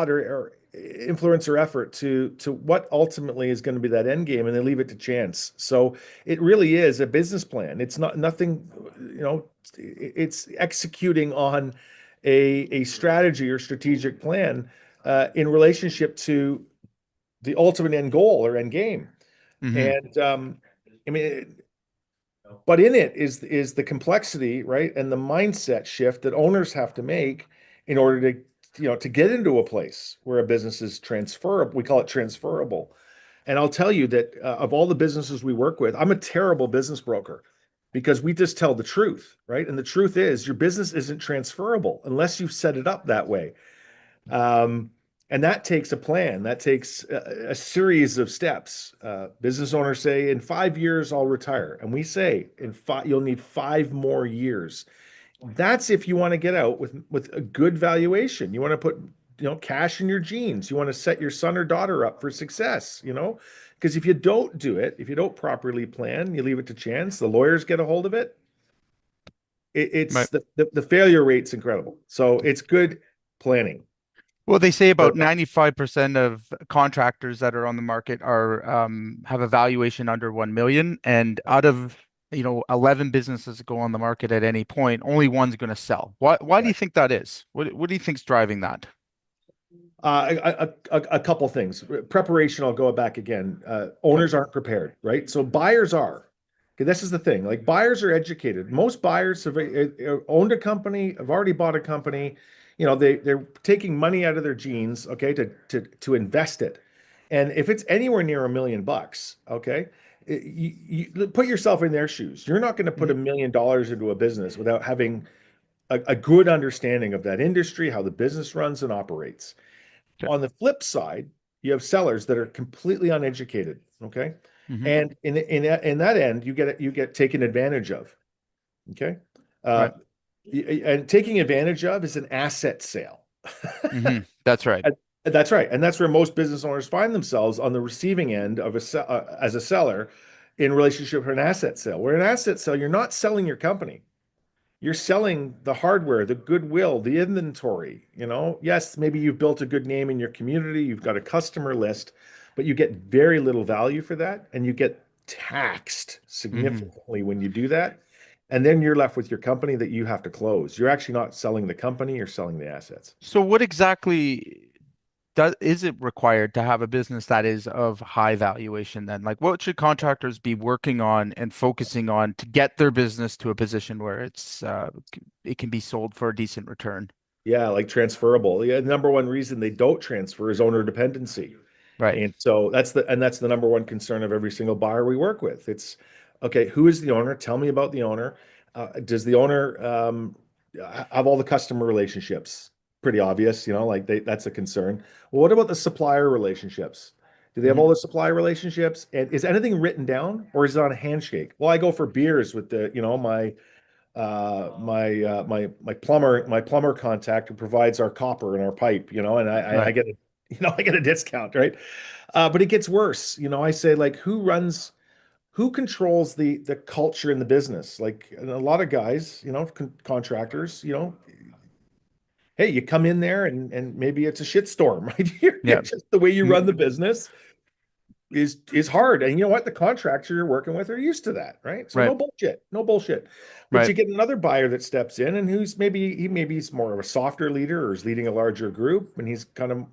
thought or influence or effort to what ultimately is going to be that end game, and they leave it to chance. So it really is a business plan. It's not nothing, it's executing on a strategy or strategic plan in relationship to the ultimate end goal or end game. Hmm. And I mean, but in it is the complexity, right? And the mindset shift that owners have to make in order to get into a place where a business is transferable. We call it transferable. And I'll tell you that of all the businesses we work with, I'm a terrible business broker because we just tell the truth, right? And the truth is your business isn't transferable unless you've set it up that way. Um, and that takes a plan. That takes a series of steps. Business owners say, in 5 years, I'll retire. And we say, you'll need 5 more years. That's if you want to get out with a good valuation. You want to put, cash in your jeans. You want to set your son or daughter up for success, because if you don't do it, if you don't properly plan, you leave it to chance, the lawyers get a hold of it. It's Right. the failure rate's incredible. So it's good planning. Well, they say about 95% of contractors that are on the market are have a valuation under 1 million, and out of 11 businesses that go on the market at any point, only one's going to sell. Why do you Right. think that is? What do you think's driving that? A couple things. Preparation, I'll go back again. Okay. Owners aren't prepared, right? So buyers are. Okay, this is the thing. Like buyers are educated. Most buyers have owned a company, have already bought a company. They're taking money out of their jeans, okay, to invest it. And if it's anywhere near $1 million, okay, you put yourself in their shoes. You're not going to put Mhm. $1 million into a business without having a good understanding of that industry, how the business runs and operates. Okay. On the flip side, you have sellers that are completely uneducated. Okay. Hmm. And in that end, you get taken advantage of. Okay. Uh, Right. and taking advantage of is an asset sale. Hmm. That's right. And that's right. And that's where most business owners find themselves on the receiving end of as a seller in relationship to an asset sale. Where an asset sale, you're not selling your company. You're selling the hardware, the goodwill, the inventory. Yes, maybe you've built a good name in your community, you've got a customer list, but you get very little value for that, and you get taxed Hmm. significantly when you do that. And then you're left with your company that you have to close. You're actually not selling the company, you're selling the assets. So what exactly is it required to have a business that is of high valuation then? Like what should contractors be working on and focusing on to get their business to a position where it can be sold for a decent return? Yeah, like transferable. Yeah, number one reason they don't transfer is owner dependency. Right. And that's the number one concern of every single buyer we work with. It's okay, who is the owner? Tell me about the owner. Does the owner have all the customer relationships? Pretty obvious, like that's a concern. Well, what about the supplier relationships? Do they have Hmm. all the supplier relationships? And is anything written down or is it on a handshake? Well, I go for beers with my plumber contact who provides our copper and our pipe, and I Right. get a I get a discount, right? But it gets worse. I say, like, who controls the culture in the business? Like, and a lot of guys, contractors, hey, you come in there and maybe it's a shitstorm, right? Yeah. Just the way you run the Mm. business is hard. And you know what? The contractor you're working with are used to that, right? So Right. no bullshit, no bullshit. But Right. you get another buyer that steps in and who's maybe he's more of a softer leader or is leading a larger group and he's kind of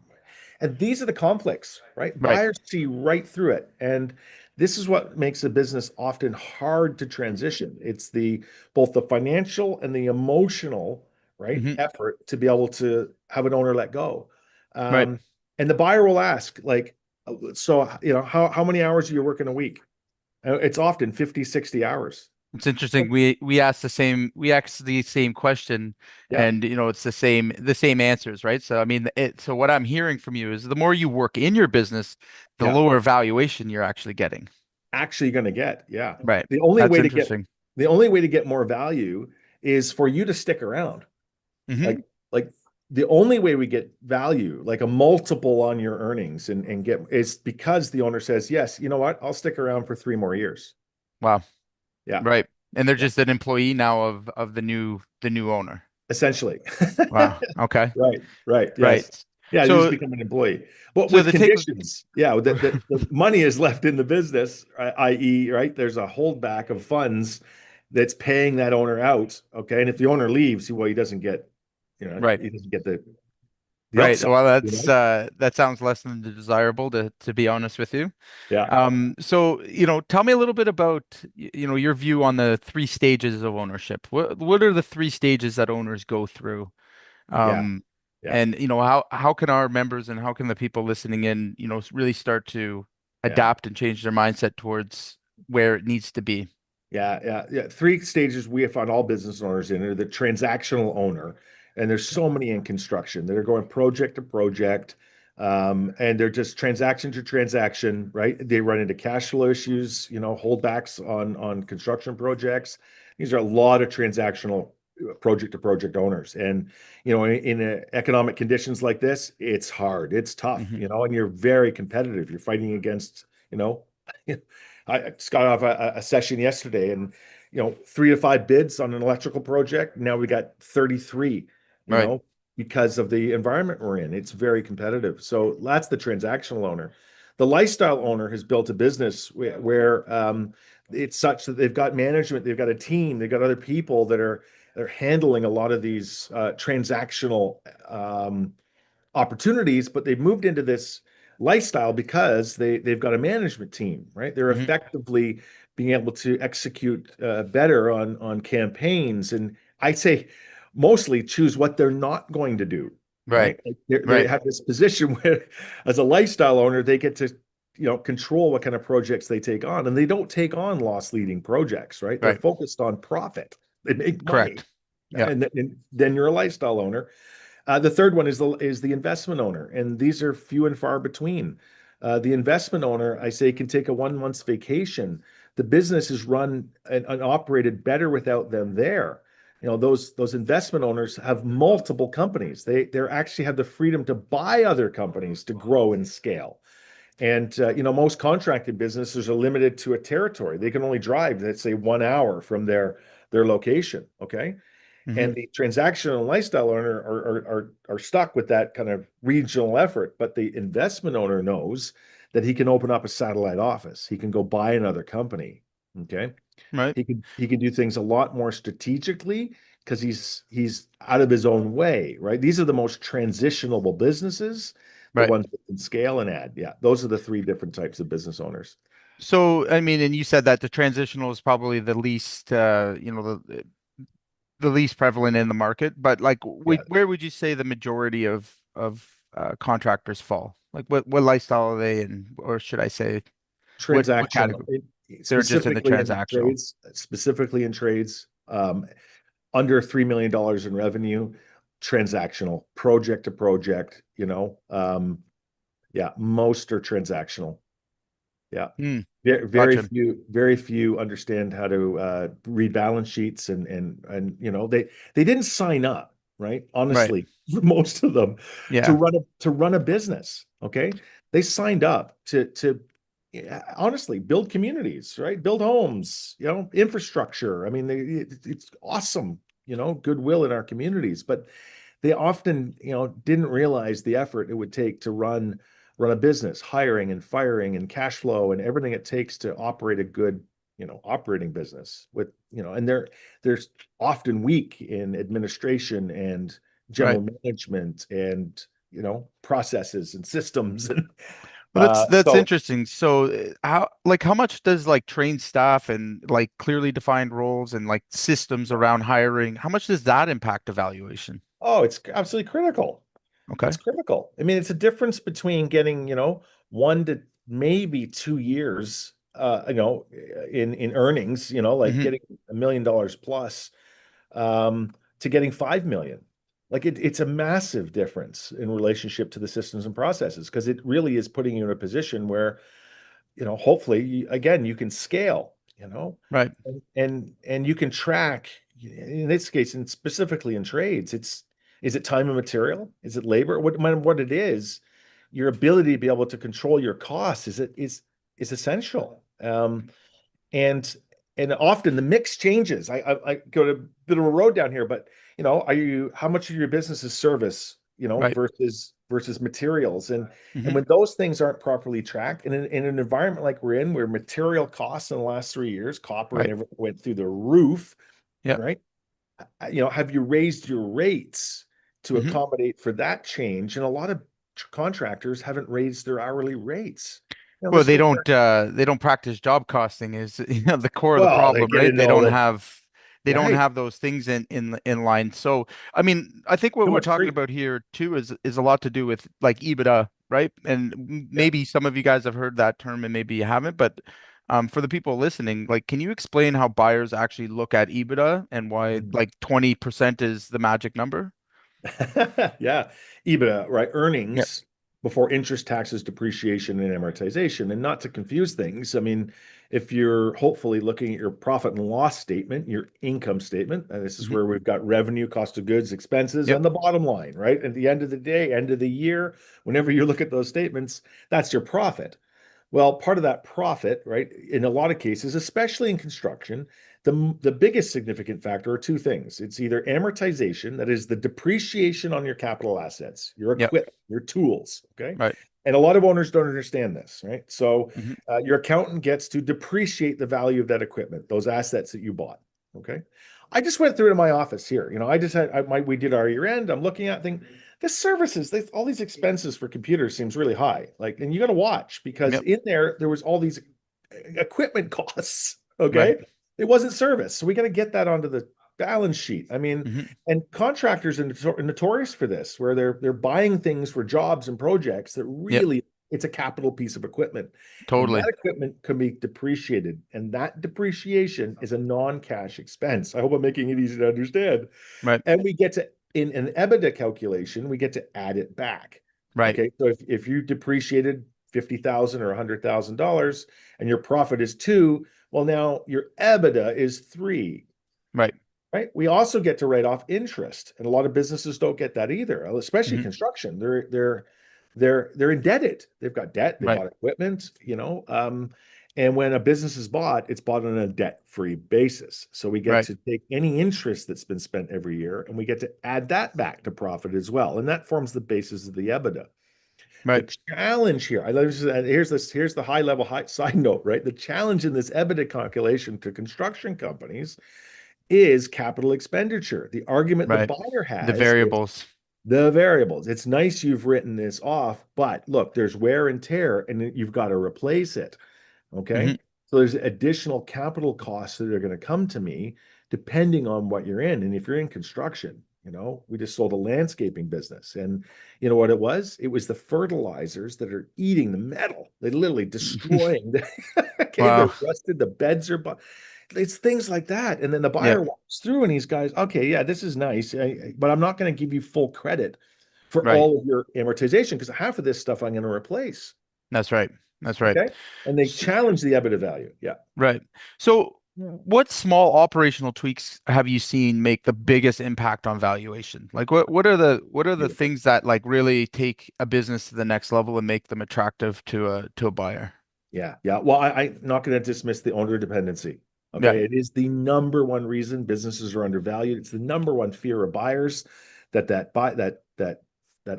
and these are the conflicts, right? Right. Buyers see right through it. And this is what makes a business often hard to transition. It's the both the financial and the emotional, right, Hmm. effort to be able to have an owner let go. Right. And the buyer will ask, like, so, how many hours are you working a week? It's often 50, 60 hours. It's interesting. We asked the same question, Yeah, and it's the same answers, right? So I mean, so what I'm hearing from you is the more you work in your business, the yeah. lower valuation you're actually getting. Actually going to get, yeah. Right. The only That's way to get interesting. the only way to get more value is for you to stick around. Hmm. Like the only way we get value, like a multiple on your earnings and get is because the owner says, yes, you know what? I'll stick around for 3 more years. Wow. Yeah. Right. And they're Yeah. just an employee now of the new owner. Essentially. Wow. Okay. Right. Right. Right. Yes. Yeah, you just So become an employee, but so with the take conditions. Yeah, the money is left in the business, i.e., right? There's a holdback of funds that's paying that owner out. Okay, and if the owner leaves, well, he doesn't get, right. he doesn't get the Right. upside. Well, You that's know? that sounds less than desirable to be honest with you. Yeah, So, tell me a little bit about, your view on the three stages of ownership. What are the three stages that owners go through? yeah, Um, yeah, and how can our members and how can the people listening in, really start to yeah. adapt and change their mindset towards where it needs to be? Yeah. Three stages we have found all business owners in are the transactional owner, and there's so many in construction that are going project to project, and they're just transaction to transaction, right? They run into cash flow issues, holdbacks on construction projects. These are a lot of transactional project to project owners, and in economic conditions like this, it's hard, it's tough, Hmm. and you're very competitive. You're fighting against, you know. I just got off a session yesterday, and 3 to 5 bids on an electrical project. Now we got 33, you Right. know, because of the environment we're in. It's very competitive. So that's the transactional owner. The lifestyle owner has built a business where it's such that they've got management, they've got a team, they've got other people that are handling a lot of these transactional opportunities, but they've moved into this lifestyle because they've got a management team, right? They're Hmm. effectively being able to execute better on campaigns, and I'd say mostly choose what they're not going to do, Right. right? Like they Right. have this position where, as a lifestyle owner, they get to control what kind of projects they take on, and they don't take on loss leading projects, right? They're Right. focused on profit. They make money, Correct. Yeah. and then you're a lifestyle owner. The third one is the investment owner, and these are few and far between. The investment owner, I say, can take a 1 month's vacation. The business is run and operated better without them there. Those investment owners have multiple companies. They actually have the freedom to buy other companies to grow and scale. And most contracted businesses are limited to a territory. They can only drive, let's say, 1 hour from their location. Okay, Hmm. and the transactional lifestyle owner are stuck with that kind of regional effort. But the investment owner knows that he can open up a satellite office. He can go buy another company. Okay. Right. He can do things a lot more strategically because he's out of his own way, right? These are the most transitionable businesses, the Right. ones that can scale and add. Yeah, those are the three different types of business owners. So, I mean, and you said that the transitional is probably the least, the least prevalent in the market, but like, Yeah, where would you say the majority of contractors fall? Like, what lifestyle are they in, or should I say, what transactional, category? They're just in the transactional. specifically in trades, under $3 million in revenue, transactional, project to project, yeah, most are transactional. Yeah. Hmm. Very Gotcha. few understand how to read balance sheets, and they didn't sign up, right? Right. Honestly, for most of them, to Yeah. run a business. Okay. They signed up to yeah, honestly build communities, right? Build homes, infrastructure. I mean, it's awesome, goodwill in our communities, but they often, didn't realize the effort it would take to run a business, hiring and firing and cash flow and everything it takes to operate a good, operating business with, and they're often weak in administration and Right. general management and, processes and systems. And Well, that's so, interesting. So, how much does like trained staff and like clearly defined roles and like systems around hiring, how much does that impact evaluation? oh, it's absolutely critical. Okay. It's critical. I mean, it's a difference between getting, 1 to maybe 2 years, in earnings, like Hmm. getting $1 million plus, to getting 5 million. Like it's a massive difference in relationship to the systems and processes because it really is putting you in a position where, hopefully, again, you can scale, Right. and you can track. In this case, and specifically in trades, is it time and material? Is it labor? What it is, your ability to be able to control your costs is essential. And and often the mix changes. I go to a bit of a road down here, but how much of your business is service, Right. versus versus materials. And Hmm. when those things aren't properly tracked in an environment like we're in, where material costs in the last 3 years, copper and Right. everything went through the roof, Yep. right? Have you raised your rates to Hmm. accommodate for that change? And a lot of contractors haven't raised their hourly rates. They're Well, still, they don't practice job costing is the core of the well, they problem, get right? into all the, They don't right, have those things in line. So, I mean, I think what too we're much talking free. about here too is a lot to do with like EBITDA, right? And Yeah. maybe some of you guys have heard that term and maybe you haven't, but for the people listening, like, can you explain how buyers actually look at EBITDA and why Mhm. like 20% is the magic number? Yeah. EBITDA, right? Yep. Earnings before interest, taxes, depreciation, and amortization. And not to confuse things, I mean, if you're hopefully looking at your profit and loss statement, your income statement, and this is Hmm. where we've got revenue, cost of goods, expenses, Yep. and the bottom line, right? At the end of the day, end of the year, whenever you look at those statements, that's your profit. Well, part of that profit, right, in a lot of cases, especially in construction, the biggest significant factor are two things. It's either amortization, that is the depreciation on your capital assets, your Yep. equipment, your tools, okay? Right. And a lot of owners don't understand this, right? So Hmm. your accountant gets to depreciate the value of that equipment, those assets that you bought, okay? I just went through it in my office here. I just had we did our year end. I'm looking at things. This services, all these expenses for computers seems really high. Like, and you got to watch because Yep. in there was all these equipment costs. Right. Okay, it wasn't service, so we got to get that onto the balance sheet. I mean, Hmm. and contractors are notorious for this, where they're buying things for jobs and projects that Yep. really it's a capital piece of equipment, and that Totally. equipment can be depreciated, and that depreciation is a non-cash expense. I hope I'm making it easy to understand. Right. And we get to, in an EBITDA calculation, we get to add it back. Right. Okay. So if you depreciated 50,000 or $100,000 and your profit is two, well, now your EBITDA is three, Right. right? We also get to write off interest. And a lot of businesses don't get that either, especially Hmm. construction. They're indebted. They've got debt, they Right. bought equipment, and when a business is bought, it's bought on a debt-free basis. So we get Right. to take any interest that's been spent every year and we get to add that back to profit as well. And that forms the basis of the EBITDA. The Right. challenge here, here's the high side note, right? The challenge in this EBITDA calculation to construction companies is capital expenditure. The argument the Right. buyer The has is variables. the variables. It's nice you've written this off, but look, there's wear and tear, and you've got to replace it. Okay. Hmm. So there's additional capital costs that are going to come to me depending on what you're in. And if you're in construction, we just sold a landscaping business. And you know what it was? It was the fertilizers that are eating the metal. They literally destroying okay, they're Wow. rusted, the beds are it's things like that. And then the Yeah. buyer walks through and he's guys, okay, yeah, this is nice, but I'm not going to give you full credit for Right. all of your amortization because half of this stuff I'm going to replace. That's right. That's right. Okay. And they S- challenge the EBITDA value. Yeah. Right. So, what small operational tweaks have you seen make the biggest impact on valuation? Like, what are the Beautiful. things that like really take a business to the next level and make them attractive to a buyer? Yeah. Yeah. Well, I'm not going to dismiss the owner dependency. Yeah. Okay. It is the number one reason businesses are undervalued. It's the number one fear of buyers that buy that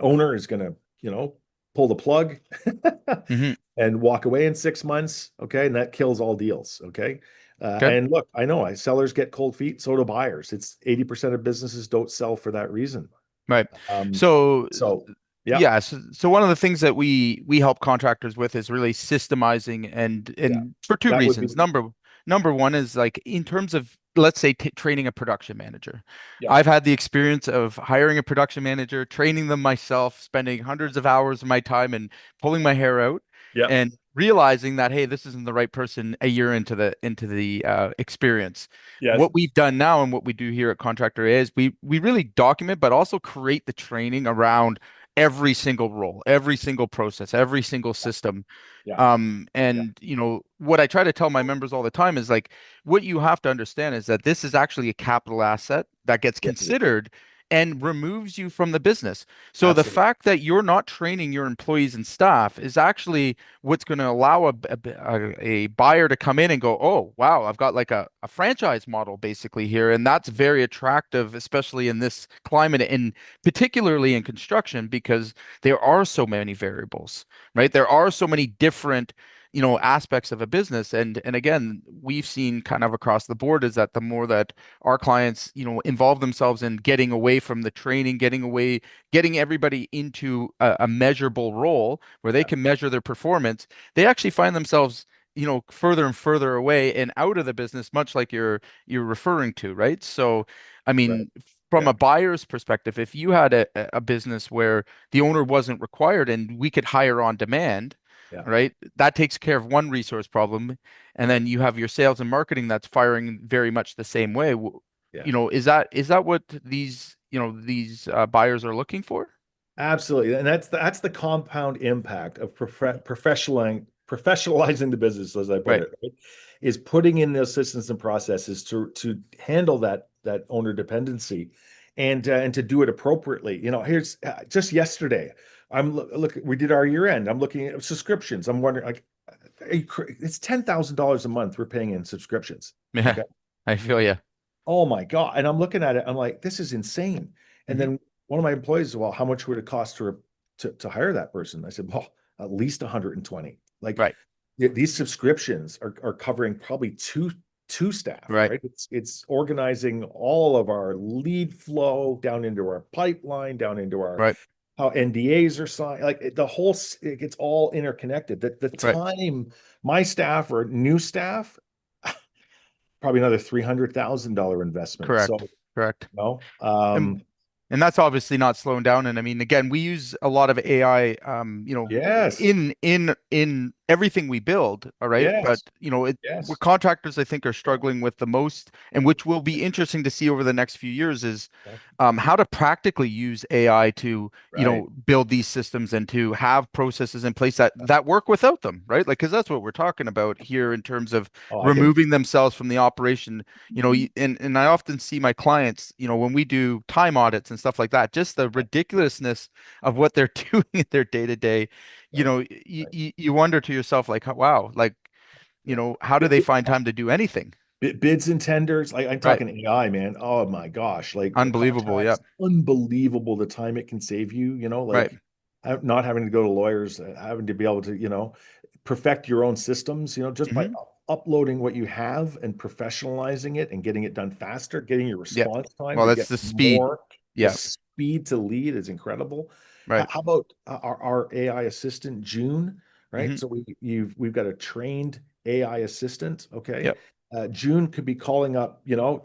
owner is going to, pull the plug Hmm. and walk away in 6 months. Okay. And that kills all deals. Okay. Okay. And look, I know sellers get cold feet, so do buyers. It's 80% of businesses don't sell for that reason. Right. Um, So, so yeah, yeah, so one of the things that we help contractors with is really systemizing yeah, and for two that would be, reasons. Number one is like in terms of let's say t training a production manager. yeah, I've had the experience of hiring a production manager, training them myself, spending hundreds of hours of my time and pulling my hair out yeah, and realizing that hey, this isn't the right person a year into the experience. yes, What we've done now and what we do here at Contractor is we really document but also create the training around every single role, every single process, every single system. yeah, yeah, And what I try to tell my members all the time is like what you have to understand is that this is actually a capital asset that gets yes, it is. considered and removes you from the business. So the Absolutely. fact that you're not training your employees and staff is actually what's going to allow a buyer to come in and go, oh, wow, I've got like a franchise model basically here. And that's very attractive, especially in this climate and particularly in construction, because there are so many variables, right? There are so many different aspects of a business. And again, we've seen kind of across the board is that the more that our clients, involve themselves in getting away from the training, getting everybody into a measurable role where they Yeah. can measure their performance, they actually find themselves, further and further away and out of the business, much like you're referring to, right? So, I Right. mean, from Yeah. a buyer's perspective, if you had a business where the owner wasn't required and we could hire on demand, Yeah. right? That takes care of one resource problem. And then you have your sales and marketing that's firing very much the same way. Yeah. Is that what these buyers are looking for? Absolutely. And that's the compound impact of Mhm. professionalizing the business, as I put Right. it, right? Is putting in those systems and processes to handle that owner dependency and to do it appropriately. Here's just yesterday, look, we did our year end. I'm looking at subscriptions. I'm wondering, like, it's $10,000 a month we're paying in subscriptions. Yeah, Okay. I feel you. Oh my God. And I'm looking at it, I'm like, this is insane. And Hmm. then one of my employees, well, how much would it cost to hire that person? I said, well, at least 120. Like, Right. these subscriptions are covering probably two staff, Right. right? It's organizing all of our lead flow down into our pipeline, down into our Right. how NDAs are signed, like the whole, it gets all interconnected. The Right. time my staff or new staff, probably another $300,000 investment. Correct. So, Correct. no. And and that's obviously not slowing down. And I mean, again, we use a lot of AI, Yes, in everything we build. All right, but yes, what yes. contractors I think are struggling with the most, and which will be interesting to see over the next few years, is how to practically use AI to Right. build these systems and to have processes in place that work without them, right? Like, because that's what we're talking about here in terms of Oh, I can. removing themselves from the operation. And I often see my clients, when we do time audits and stuff like that, just the ridiculousness of what they're doing in their day to day. Right. Right. You wonder to yourself, like, wow, like, Yeah. how do they find time to do anything? Bids and tenders. Like, I'm Right. talking AI, man. Oh my gosh. Like, Unbelievable. Yeah. contracts, unbelievable the time it can save you, Right. like not having to go to lawyers, having to be able to, perfect your own systems, just by Hmm. uploading what you have and professionalizing it and getting it done faster, getting your Yeah. response time Well, to that's get the speed. more. The Yeah. speed to lead is incredible. How, Right. how about our AI assistant, June? Right. Hmm. So we've got a trained AI assistant. Okay. Yep. June could be calling up,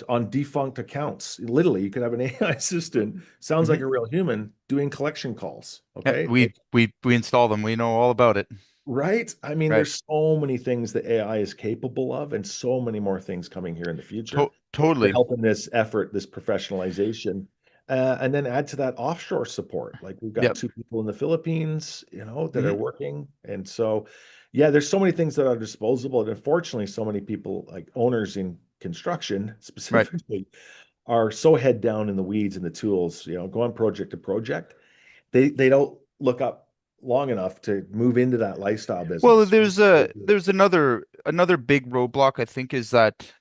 on defunct accounts. Literally, you could have an AI assistant, sounds like Hmm. a real human, doing collection calls. Yeah. Okay. We install them. We know all about it. Right? I mean, Right. there's so many things that AI is capable of, and so many more things coming here in the future to Totally. help in this effort, this professionalization. And then add to that offshore support. Like, we've got Yep. two people in the Philippines, that are Hmm. working. And so, yeah, there's so many things that are disposable. And unfortunately, so many people, like owners in construction Right. specifically, are so head down in the weeds and the tools, going project to project. They don't look up long enough to move into that lifestyle Well, business. there's another big roadblock I think is that,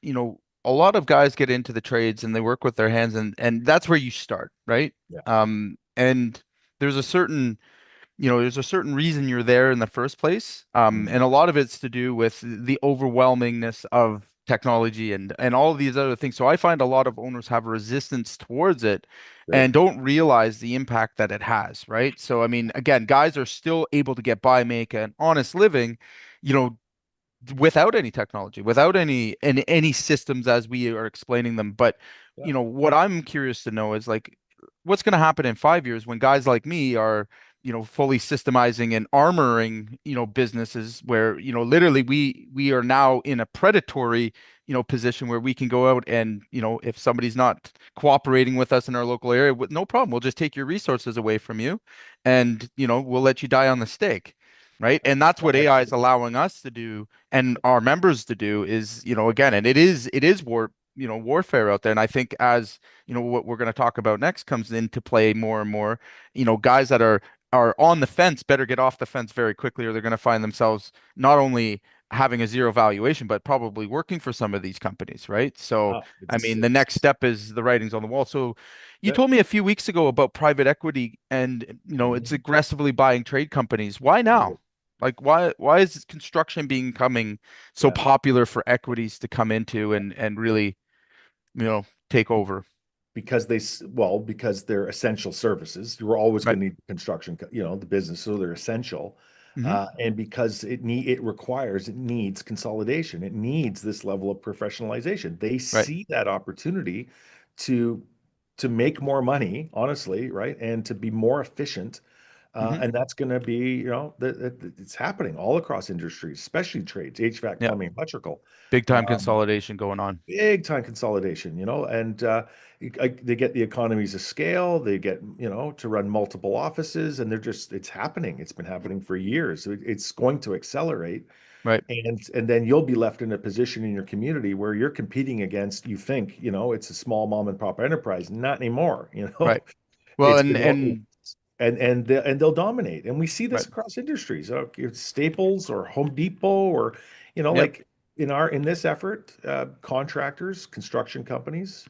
a lot of guys get into the trades and they work with their hands and that's where you start, right? Yeah. And there's a certain there's a certain reason you're there in the first place. Mm. And a lot of it's to do with the overwhelmingness of technology and all of these other things. So I find a lot of owners have a resistance towards it Sure. and don't realize the impact that it has, right? So I mean, again, guys are still able to get by, make an honest living, you know, without any technology, without any systems as we are explaining them. But Yeah. what I'm curious to know is like, what's going to happen in 5 years when guys like me are, fully systemizing and armoring, businesses where, literally we are now in a predatory, position where we can go out and, if somebody's not cooperating with us in our local area, no problem, we'll just take your resources away from you, and we'll let you die on the stake. Right. And that's what AI is Absolutely. allowing us to do and our members to do is, again, and it is warp. warfare out there. And I think as, what we're going to talk about next comes into play more and more, guys that are on the fence better get off the fence very quickly, or they're going to find themselves not only having a zero valuation, but probably working for some of these companies, right? So, I mean, the next step is the writings on the wall. So, you that- told me a few weeks ago about private equity and, it's aggressively buying trade companies. Why now? Like, why is construction becoming so yeah. popular for equities to come into and really, take over? Because because they're essential services. You're always Right. going to need construction, the business, so they're essential. Hmm. And because it needs consolidation. It needs this level of professionalization. They Right. see that opportunity to to make more money, honestly, right, and to be more efficient. Hmm. And that's going to be, it's happening all across industries, especially trades, HVAC, Yeah. plumbing, electrical. Big time Um, consolidation going on. Big time consolidation, and they get the economies of scale. They get, to run multiple offices, and it's happening. It's been happening for years. It's going to accelerate, Right. and then you'll be left in a position in your community where you're competing against, you think, it's a small mom and pop enterprise. Not anymore, Right. Well, it's and been, and and they'll dominate. And we see this right. across industries. It's Staples or Home Depot or, Yep. like in this effort, contractors, construction companies,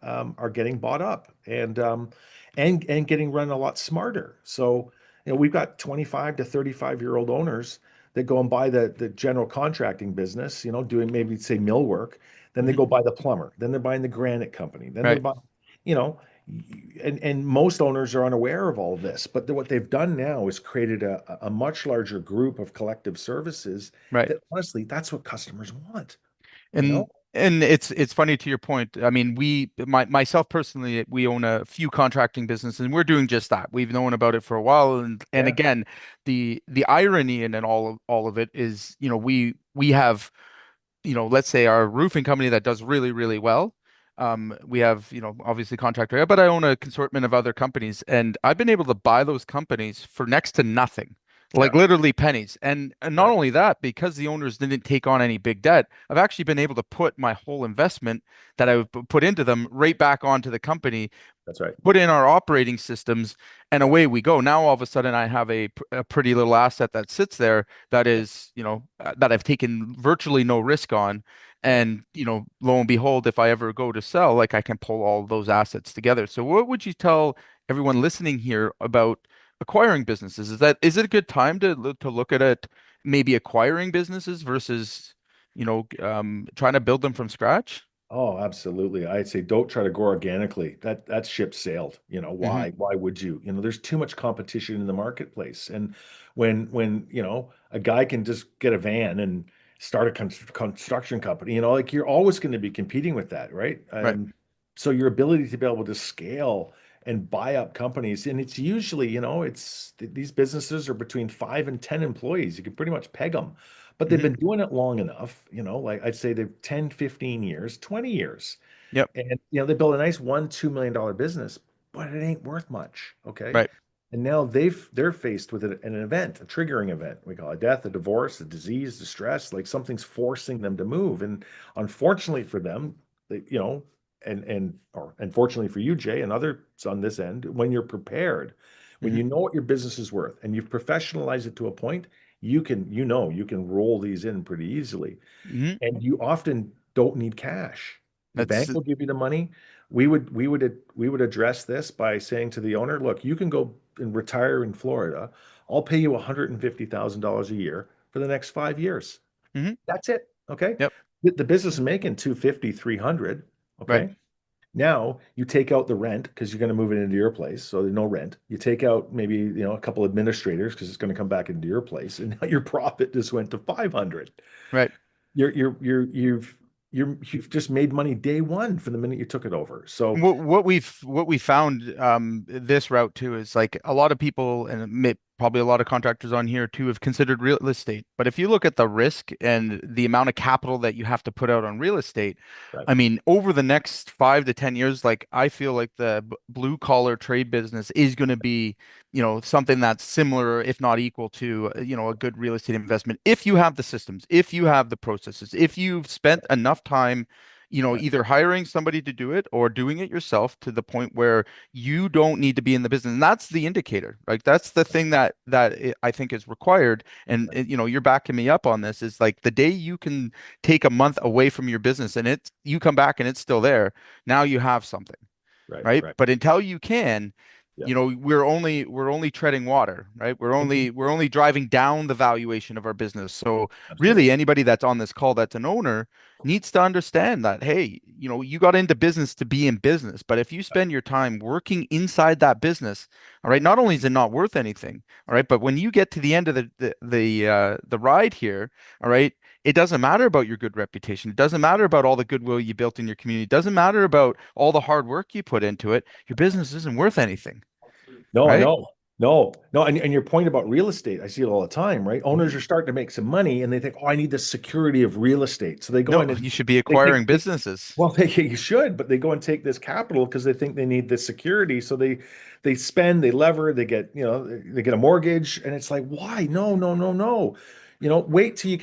are getting bought up and getting run a lot smarter. So, we've got 25 to 35-year-old owners that go and buy the general contracting business, doing maybe say millwork. Then they Hmm. go buy the plumber. Then they're buying the granite company. Then they're Right. buying, you know, and most owners are unaware of all this, but what they've done now is created a much larger group of collective services Right. that honestly, that's what customers want, you know? And it's funny to your point. I mean, myself personally, we own a few contracting businesses, and we're doing just that. We've known about it for a while, and Yeah, again, the irony in all of it is, we have, let's say our roofing company that does really, really well. We have, obviously contractor, but I own a consortment of other companies, and I've been able to buy those companies for next to nothing, like yeah, literally pennies. And not right. only that, because the owners didn't take on any big debt, I've actually been able to put my whole investment that I put into them right back onto the company, That's right. put in our operating systems, and away we go. Now all of a sudden I have a pretty little asset that sits there that Yeah, is, that I've taken virtually no risk on. yeah. And, lo and behold, if I ever go to sell, like I can pull all those assets together. So what would you tell everyone listening here about acquiring businesses? Is it a good time to look at it, maybe acquiring businesses versus, trying to build them from scratch? Oh, absolutely. I'd say don't try to grow organically. That ship sailed. Hmm. Why? Why would you? There's too much competition in the marketplace. And when, a guy can just get a van and start a construction company, like you're always going to be competing with that, right? Right. So your ability to be able to scale and buy up companies, and it's usually, these businesses are between 5 and 10 employees. You can pretty much peg them. But they've Hmm. been doing it long enough, like I'd say they've 10, 15 years, 20 years. Yep. And they build a nice $1, $2 million business, but it ain't worth much. Okay. Right. And now they're faced with an event, a triggering event. We call it a death, a divorce, a disease, distress, like something's forcing them to move. And unfortunately for them, they, or unfortunately for you, Jay, and others on this end, when you're prepared, when Hmm. you know what your business is worth and you've professionalized it to a point, you can roll these in pretty easily. Hmm. And you often don't need cash. The bank That's will give you the money. We would address this by saying to the owner, look, you can go and retire in Florida. I'll pay you $150,000 a year for the next 5 years. hmm. That's it. Okay. Yep. The business is making 250, 300. Right. Okay. Now you take out the rent because you're going to move it into your place. So there's no rent. You take out maybe, a couple administrators because it's going to come back into your place. And now your profit just went to 500. Right. You've just made money day one from the minute you took it over. So What we found this route too is like a lot of people and probably a lot of contractors on here too have considered real estate. But if you look at the risk and the amount of capital that you have to put out on real estate, right, I mean, over the next 5 to 10 years, like I feel like the blue collar trade business is going to be, something that's similar, if not equal to, a good real estate investment. If you have the systems, if you have the processes, if you've spent enough time Right. either hiring somebody to do it or doing it yourself to the point where you don't need to be in the business. And that's the indicator. Like that's the thing I think is required. And you're backing me up on this is like the day you can take a month away from your business and you come back and it's still there, now you have something, Right. right? Right. But until you can, Yeah. we're only treading water, right? We're Mhm. only we're only driving down the valuation of our business. So Absolutely. really anybody that's on this call that's an owner needs to understand that, hey, you got into business to be in business, but if you spend your time working inside that business, all right, not only is it not worth anything, all right, but when you get to the end of the ride here, all right, it doesn't matter about your good reputation. It doesn't matter about all the goodwill you built in your community. It doesn't matter about all the hard work you put into it. Your business isn't worth anything, No, right? no, no, no. And your point about real estate, I see it all the time, right? Owners are Mhm. starting to make some money and they think, oh, I need the security of real estate. So they go No, in and you should be they take, acquiring businesses. well, you should, but they go and take this capital because they think they need this security. So they spend, they lever, they get, they get a mortgage, and it's like, why? No, no, no, no. Wait till you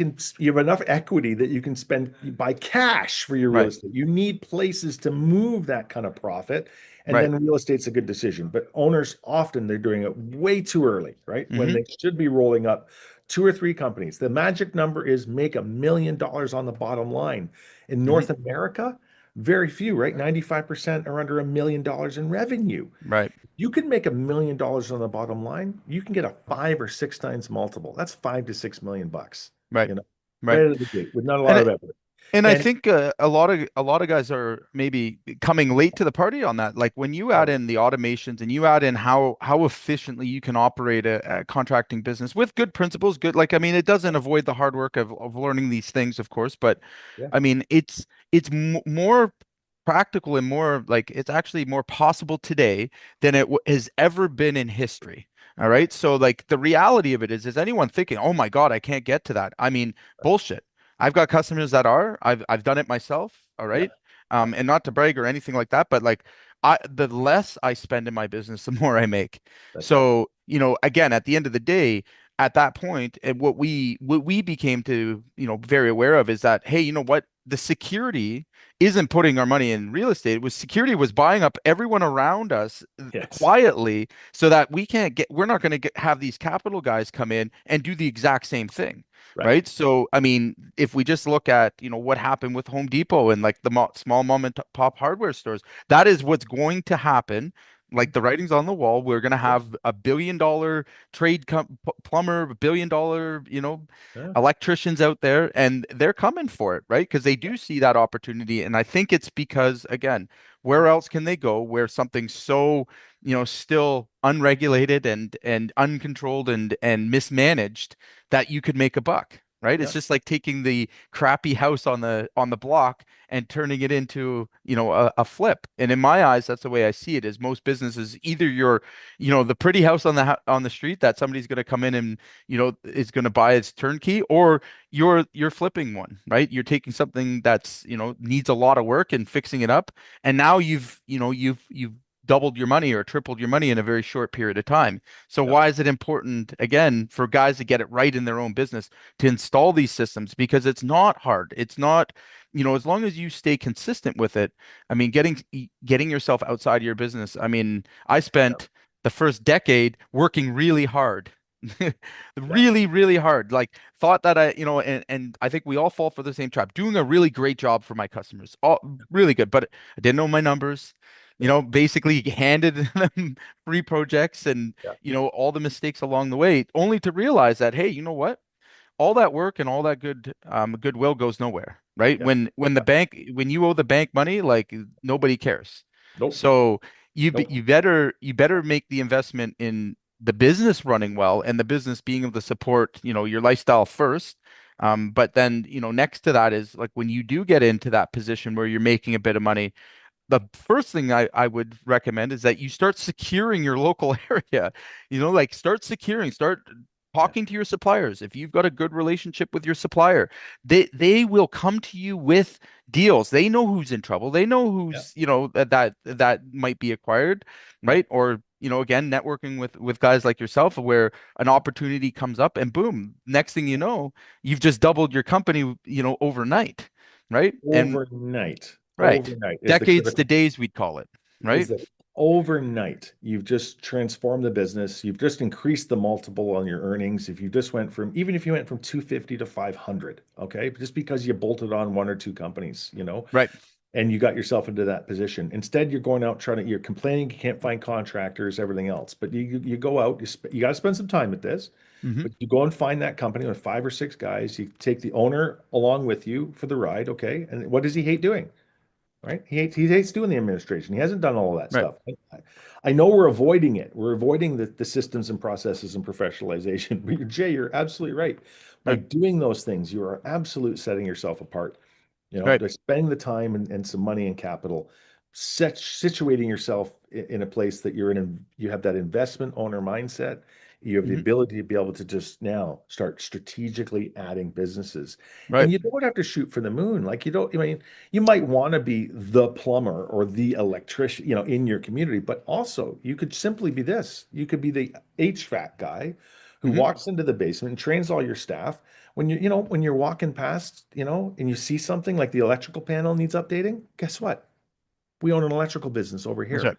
have enough equity that you can spend, you buy cash for your real Right, estate. You need places to move that kind of profit, and right. then real estate's a good decision. But owners often they're doing it way too early, right? When Hmm. they should be rolling up two or three companies. The magic number is make $1 million on the bottom line. In Hmm. North America, very few, right? 95% are under $1 million in revenue. Right, You can make $1 million on the bottom line. You can get a 5 or 6 times multiple. That's 5 to 6 million bucks, right, you know, right. right out of the gate with not a lot And of effort. And I And think a lot of guys are maybe coming late to the party on that. Like when you add oh, in the automations and you add in how efficiently you can operate a contracting business with good principles, good like I mean it doesn't avoid the hard work of learning these things, of course, but yeah, I mean it's more practical and more like it's actually more possible today than has ever been in history. All right. So like the reality of it is anyone thinking, oh my God, I can't get to that? I mean, bullshit. I've got customers that are. I've done it myself. All yeah, right. yeah, And not to brag or anything like that, but like the less I spend in my business, the more I make. that's right. So, again, at the end of the day, at that point, and what we became to, very aware of is that, hey, you know what? The security isn't putting our money in real estate. It was security was buying up everyone around us Yes, quietly so that we're not going to have these capital guys come in and do the exact same thing. right. Right. So, I mean, if we just look at, what happened with Home Depot and like the mo small mom and pop hardware stores, that is what's going to happen. Like the writing's on the wall. We're going to Yeah, have a $1 billion plumber, $1 billion, yeah, electricians out there, and they're coming for it, right? Because they do see that opportunity. And I think it's because, again, where else can they go where something's so, still unregulated and uncontrolled and mismanaged that you could make a buck, right? It's yeah, just like taking the crappy house on the block and turning it into, a flip. And in my eyes, that's the way I see it. Is most businesses either you're, the pretty house on the street that somebody's going to come in and, is going to buy as turnkey, or you're flipping one, right? You're taking something that's, needs a lot of work and fixing it up, and now you've doubled your money or tripled your money in a very short period of time. So yeah, why is it important again for guys to get it right in their own business to install these systems? Because it's not hard. It's not, as long as you stay consistent with it. I mean, getting yourself outside of your business. I mean, I yeah, spent the first decade working really hard. yeah, Really, really hard. Like thought that and I think we all fall for the same trap. Doing a really great job for my customers. All really good, but I didn't know my numbers. yeah, Basically handed them free projects and, yeah, all the mistakes along the way, only to realize that, hey, you know what? All that work and all that goodwill goes nowhere, right? yeah, When yeah. when you owe the bank money, like nobody cares. Nope, So nope. you better make the investment in the business running well and the business being able to support, your lifestyle first. But then, next to that is like when you do get into that position where you're making a bit of money, the first thing I would recommend is that you start securing your local area. Like start Yeah, talking to your suppliers. If you've got a good relationship with your supplier, they will come to you with deals. They know who's in trouble. They know yeah, who's, that might be acquired, yeah, right? Or, again, networking with guys like yourself where an opportunity comes up and boom, next thing you know, you've just doubled your company, overnight. right? And Overnight, right, overnight is the decades to critical days, we'd call it, is right? that overnight you've just transformed the business. You've just increased the multiple on your earnings. If you just went from, even if you went from 250 to 500, okay, just because you bolted on one or two companies, Right. and you got yourself into that position. Instead, you're going out trying to, you're complaining you can't find contractors, everything else. But you go out, you got to spend some time at this, Hmm. but you go and find that company with five or six guys. You take the owner along with you for the ride, okay? And what does he hate doing? Right? He hates doing the administration. He hasn't done all of that Right. stuff. I know we're avoiding it. We're avoiding the systems and processes and professionalization. But Jay, you're absolutely right. By Right. doing those things, you are absolute setting yourself apart. Right. By spending the time and some money and capital, situating yourself in a place that you have that investment owner mindset. You have the Hmm. ability to be able to just now start strategically adding businesses. Right. And you don't have to shoot for the moon. Like you don't, I mean, you might want to be the plumber or the electrician, in your community, but also you could simply be this. You could be the HVAC guy who Hmm. walks into the basement and trains all your staff when when you're walking past, and you see something like the electrical panel needs updating, guess what? We own an electrical business over That's here. right.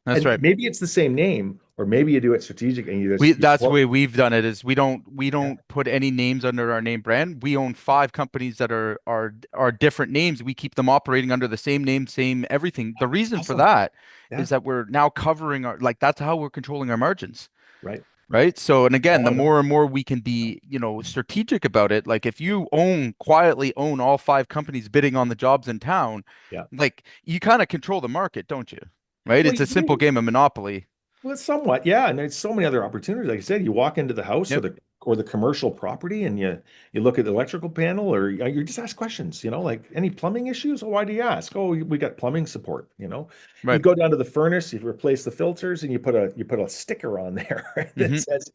That's And right. maybe it's the same name, or maybe you do it strategic and you We just you that's the work. way we've done it is we Yeah, don't put any names under our name brand. We own five companies that are different names. We keep them operating under the same name, same everything. The reason for awesome. that Yeah, is that we're now covering our like that's how we're controlling our margins. right. Right. So, and again, Oh, the I know. more and more we can be, strategic about it, like if you quietly own all five companies bidding on the jobs in town, Yeah. like you kind of control the market, don't you? Right? Well, It's a simple game of Monopoly. well, somewhat, yeah. And there's so many other opportunities. Like I said, you walk into the house or Yep. the commercial property, and you look at the electrical panel, or you just ask questions. Like any plumbing issues. Oh, why do you ask? Oh, we got plumbing support. You Right. go down to the furnace, you replace the filters, and you put a sticker on there that Hmm. says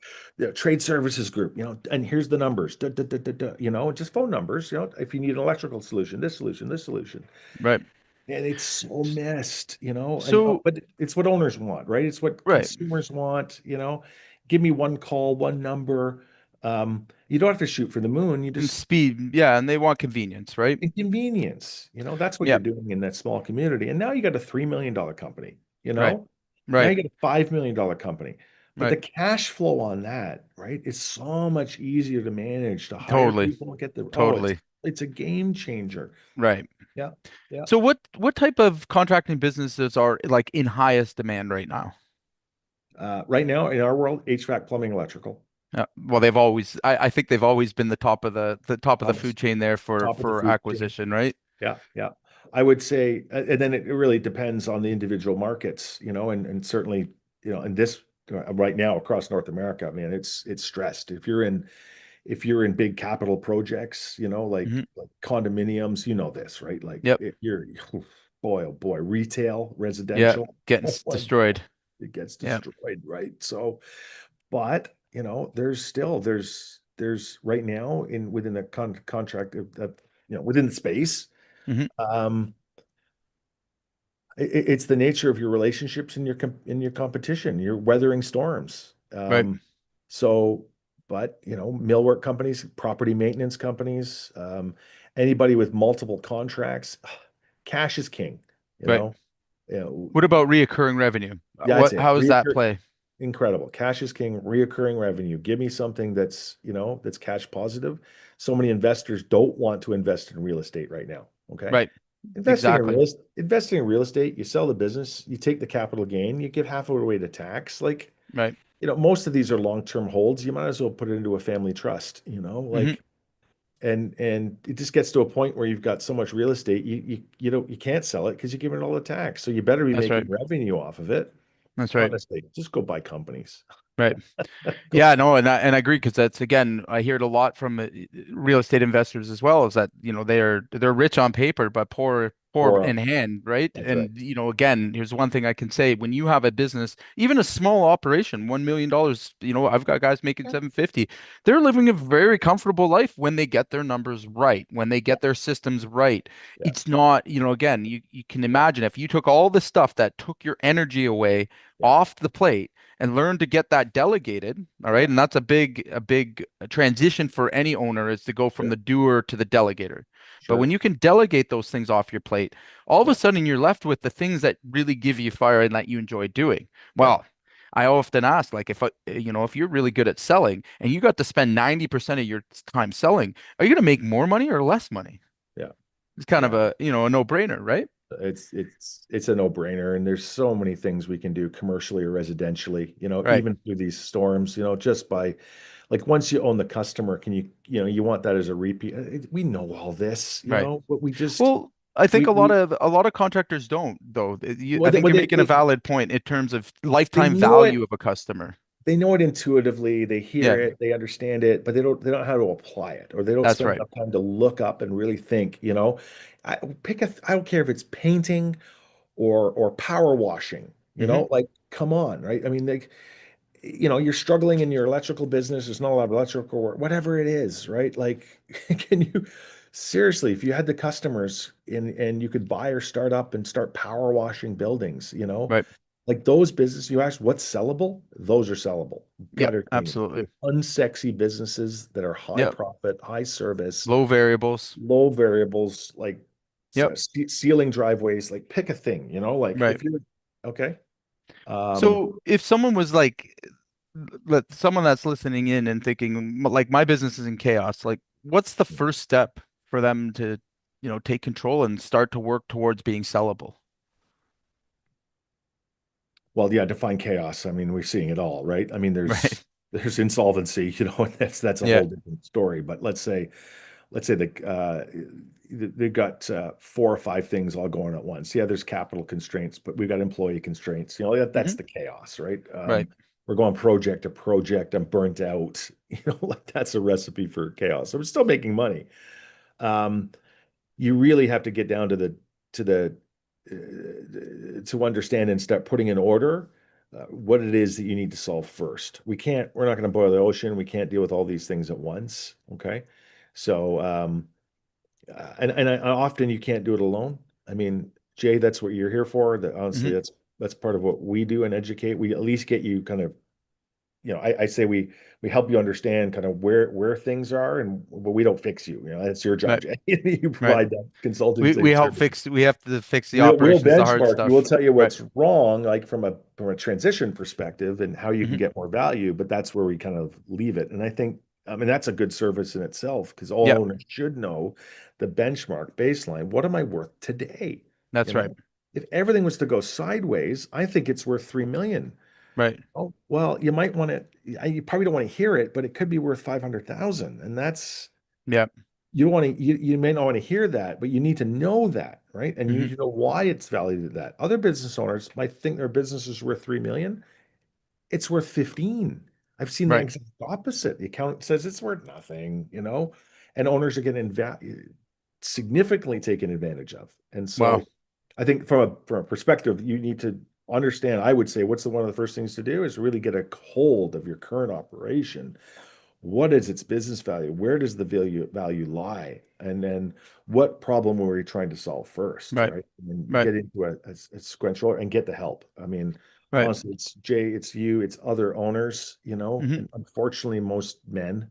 trade services group. And here's the numbers. Duh, duh, duh, duh, duh, just phone numbers. If you need an electrical solution, this solution, this solution. Right. And it's so missed, So, but it's what owners want, right? It's what right. consumers want. Give me one call, one number. You don't have to shoot for the moon. You And just speed, yeah, and they want convenience, right? inconvenience. That's what you're Yep. doing in that small community. And now you got a $3 million company, Right. now Right. you got a $5 million company. But the Right. cash flow on that, right, is so much easier to manage, to hire Totally. people, Totally. it's a game changer. Right. Yeah. Yeah. So what type of contracting businesses are like in highest demand right now? Right now in our world, HVAC, plumbing, electrical. Well, I think they've always been the top of the food Thomas, chain there top of the for food chain. acquisition, right? Yeah, yeah. I would say, and then it really depends on the individual markets, and certainly, in this right now across North America, man, it's stressed. If you're in big capital projects, Hmm. like condominiums, this, right? Like Yep. if you're, boy, oh boy, retail, Yeah. residential, Getting oh my God, destroyed. it gets Yeah. destroyed, right? So, but there's still there's right now within the contract of within the space. Hmm. um it's the nature of your relationships and in your competition. You're weathering storms. Right. So, but millwork companies, property maintenance companies, anybody with multiple contracts, cash is king. you Right. know you know What about reoccurring revenue? yeah, that's it. How does that play? Incredible. Cash is king, reoccurring revenue. Give me something that's cash positive. So many investors don't want to invest in real estate right now. Okay. Right. Exactly. Investing in real estate, you sell the business, you take the capital gain, you give half of it away to tax. Like, Right. most of these are long-term holds. You might as well put it into a family trust, Hmm. like, and it just gets to a point where you've got so much real estate, you can't sell it because you're giving it all the tax. So you better be That's right. making revenue off of it. That's right. Honestly, just go buy companies. Right. Go Yeah, no, and I agree because that's again, I hear it a lot from real estate investors as well, is that they're rich on paper but poor pour in up. hand, right? That's right. And again, here's one thing I can say: when you have a business, even a small operation, $1 million, I've got guys making Yeah. 750. They're living a very comfortable life when they get their numbers right, when they Yeah. get their systems right. Yeah. It's not, again, you can imagine if you took all the stuff that took your energy away Yeah. off the plate and learn to get that delegated. All right. Yeah. And that's a big transition for any owner is to go from Sure. the doer to the delegator. But when Sure. you can delegate those things off your plate, all of a Yeah. sudden you're left with the things that really give you fire and that you enjoy doing. Yeah. Well, I often ask, like, if you're really good at selling and you got to spend 90% of your time selling, are you going to make more money or less money? Yeah. It's kind of Yeah. a no-brainer, right? It's a no-brainer, and there's so many things we can do commercially or residentially, Right, even through these storms, just by like once you own the customer, can you want that as a repeat. We know all this, right. but we just Well, I think we a lot of contractors don't, though. I well think but you're making a valid point in terms of they lifetime know value it. of a customer. They know it intuitively, they hear Yeah, it, they understand it, but they don't know how to apply it, or they don't that's spend right. enough time to look up and really think. I don't care if it's painting or power washing, Hmm. like come on, right? I mean, like, you're struggling in your electrical business, there's not a lot of electrical work, whatever it is, right? Like, can you seriously, if you had the customers and you could buy or start up and start power washing buildings, Right. like those business you asked what's sellable, those are sellable. Yep, Gutter cleaning, absolutely. unsexy businesses that are high Yep. profit, high service, Low variables. low variables, like Yep. sealing driveways, like pick a thing, like Right. if you're okay. um So if someone was like, someone that's listening in and thinking, like, my business is in chaos, like, what's the first step for them to, take control and start to work towards being sellable? Well, yeah, define chaos. I mean, we're seeing it all, right? I mean, Right. there's insolvency, and that's a Yeah. whole different story. But let's say they've got 4 or 5 things all going at once. Yeah, there's capital constraints, but we've got employee constraints. That's Hmm. the chaos, right? Right. We're going project to project. I'm burnt out. Like that's a recipe for chaos. So we're still making money. Um, you really have to get down to understand and start putting in order what it is that you need to solve first. We're not going to boil the ocean. We can't deal with all these things at once. Okay. So, and often you can't do it alone. I mean, Jay, that's what you're here for. That honestly, Hmm. that's part of what we do and educate. We at least get you kind of, I say we help you understand kind of where things are, but we don't fix you. That's your job, Right. Jay. You Right. provide that consulting We help service. fix, we have to fix the We'll operations, the hard benchmark you. We'll stuff. tell you Right. what's wrong, like from a transition perspective and how you can Hmm. get more value, but that's where we kind of leave it. And I think, I mean, that's a good service in itself because all Yeah, owners should know the benchmark baseline. What am I worth today? You that's right. know, if everything was to go sideways, I think it's worth 3 million. Right. Oh, well, you might want to, you probably don't want to hear it, but it could be worth 500,000. And that's, Yeah. you may not want to hear that, but you need to know that, right? And you need Hmm. to know why it's valued at that. Other business owners might think their business is worth 3 million. It's worth 15. I've seen the Right. exact opposite. The accountant says it's worth nothing, and owners are getting significantly taken advantage of. And Wow. so I think from a perspective, you need to understand, I would say, what's one of the first things to do is really get a hold of your current operation. What is its business value? Where does the value lie? And then what problem were we trying to solve first, Right. right? And then Right. get into a sequential and get the help. I mean, Right. honestly, it's Jay, it's you, it's other owners, Hmm. and unfortunately, most men,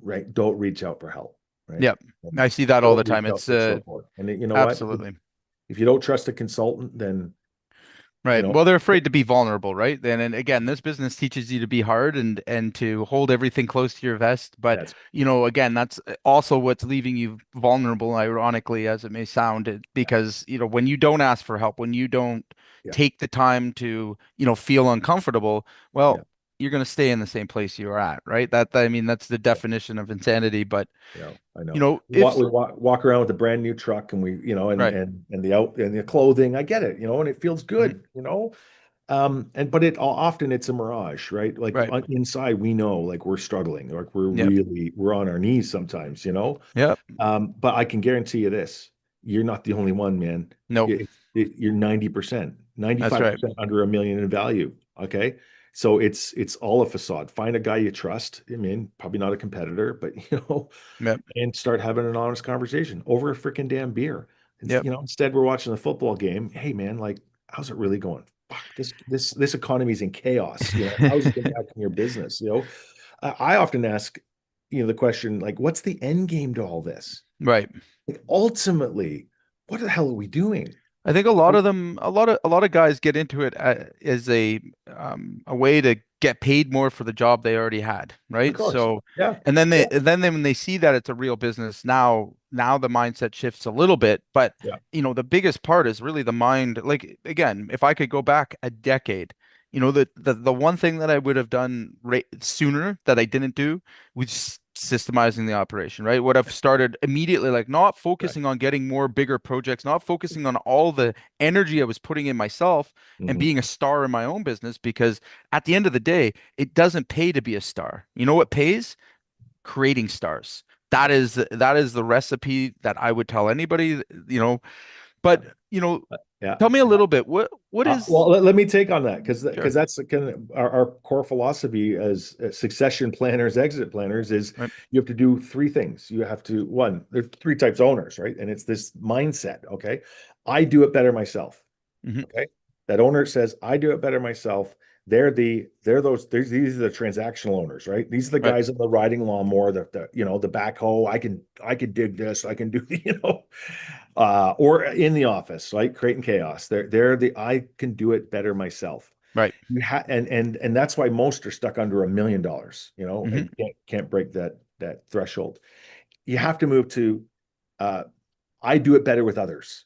right, don't reach out for help, right? Yep. And I see that all the don't time. reach out It's for support. And you know what? absolutely. If you don't trust a consultant, then you Right. know, Well, they're afraid to be vulnerable, right? And again, this business teaches you to be hard and to hold everything close to your vest. But that's again, that's also what's leaving you vulnerable, ironically, as it may sound, yeah, because when you don't ask for help, when you don't yeah, take the time to feel uncomfortable, yeah. well, you're going to stay in the same place you're at, right? I mean, that's the definition of insanity. But I know. if We walk around with a brand new truck, and and right, the clothing. I get it, and it feels mhm, good. But often it's a mirage, right? Like right, inside, we know, like we're struggling, like yep, we're on our knees sometimes. yep, But I can guarantee you this: you're not the only one, man. no, You're 90%, that's right, 95% under a million in value. Okay. So it's all a facade. Find a guy you trust. I mean, probably not a competitor, but yep, and start having an honest conversation over a freaking damn beer. And yep, instead we're watching a football game. Hey man, like, how's it really going? fuck, this economy's in chaos. How is it impacting your business? I often ask, the question like, what's the end game to all this? Right. Like, ultimately, what the hell are we doing? I think a lot Right? of them, a lot of guys get into it as a way to get paid more for the job they already had, Of right? course. So, Yeah. and then when they see that it's a real business, now the mindset shifts a little bit. But Yeah. the biggest part is really the mind. Like again, if I could go back a decade, the one thing that I would have done sooner that I didn't do was systemizing the operation, right? Would have started immediately, like not Right. focusing on getting more bigger projects, not focusing on all the energy I was putting in myself and Hmm. being a star in my own business, because at the end of the day, it doesn't pay to be a star. You know what pays? Creating stars. That is the recipe that I would tell anybody, but Yeah. tell me a little bit. What Well, is let me take on that because sure, that's the kind of our core philosophy as succession planners, exit planners is right? you have to do three things. You have to, one, there's three types of owners, right? And it's this mindset. Okay. I do it better myself. Hmm. Okay. That owner says, I do it better myself. These are the transactional owners, right? These are the Right. guys on the riding lawnmower, the backhoe. I can dig this. I can do, or in the office, right? Creating chaos. I can do it better myself. Right. And that's why most are stuck under $1 million, Hmm. and can't break that threshold. You have to move to, uh, I do it better with others.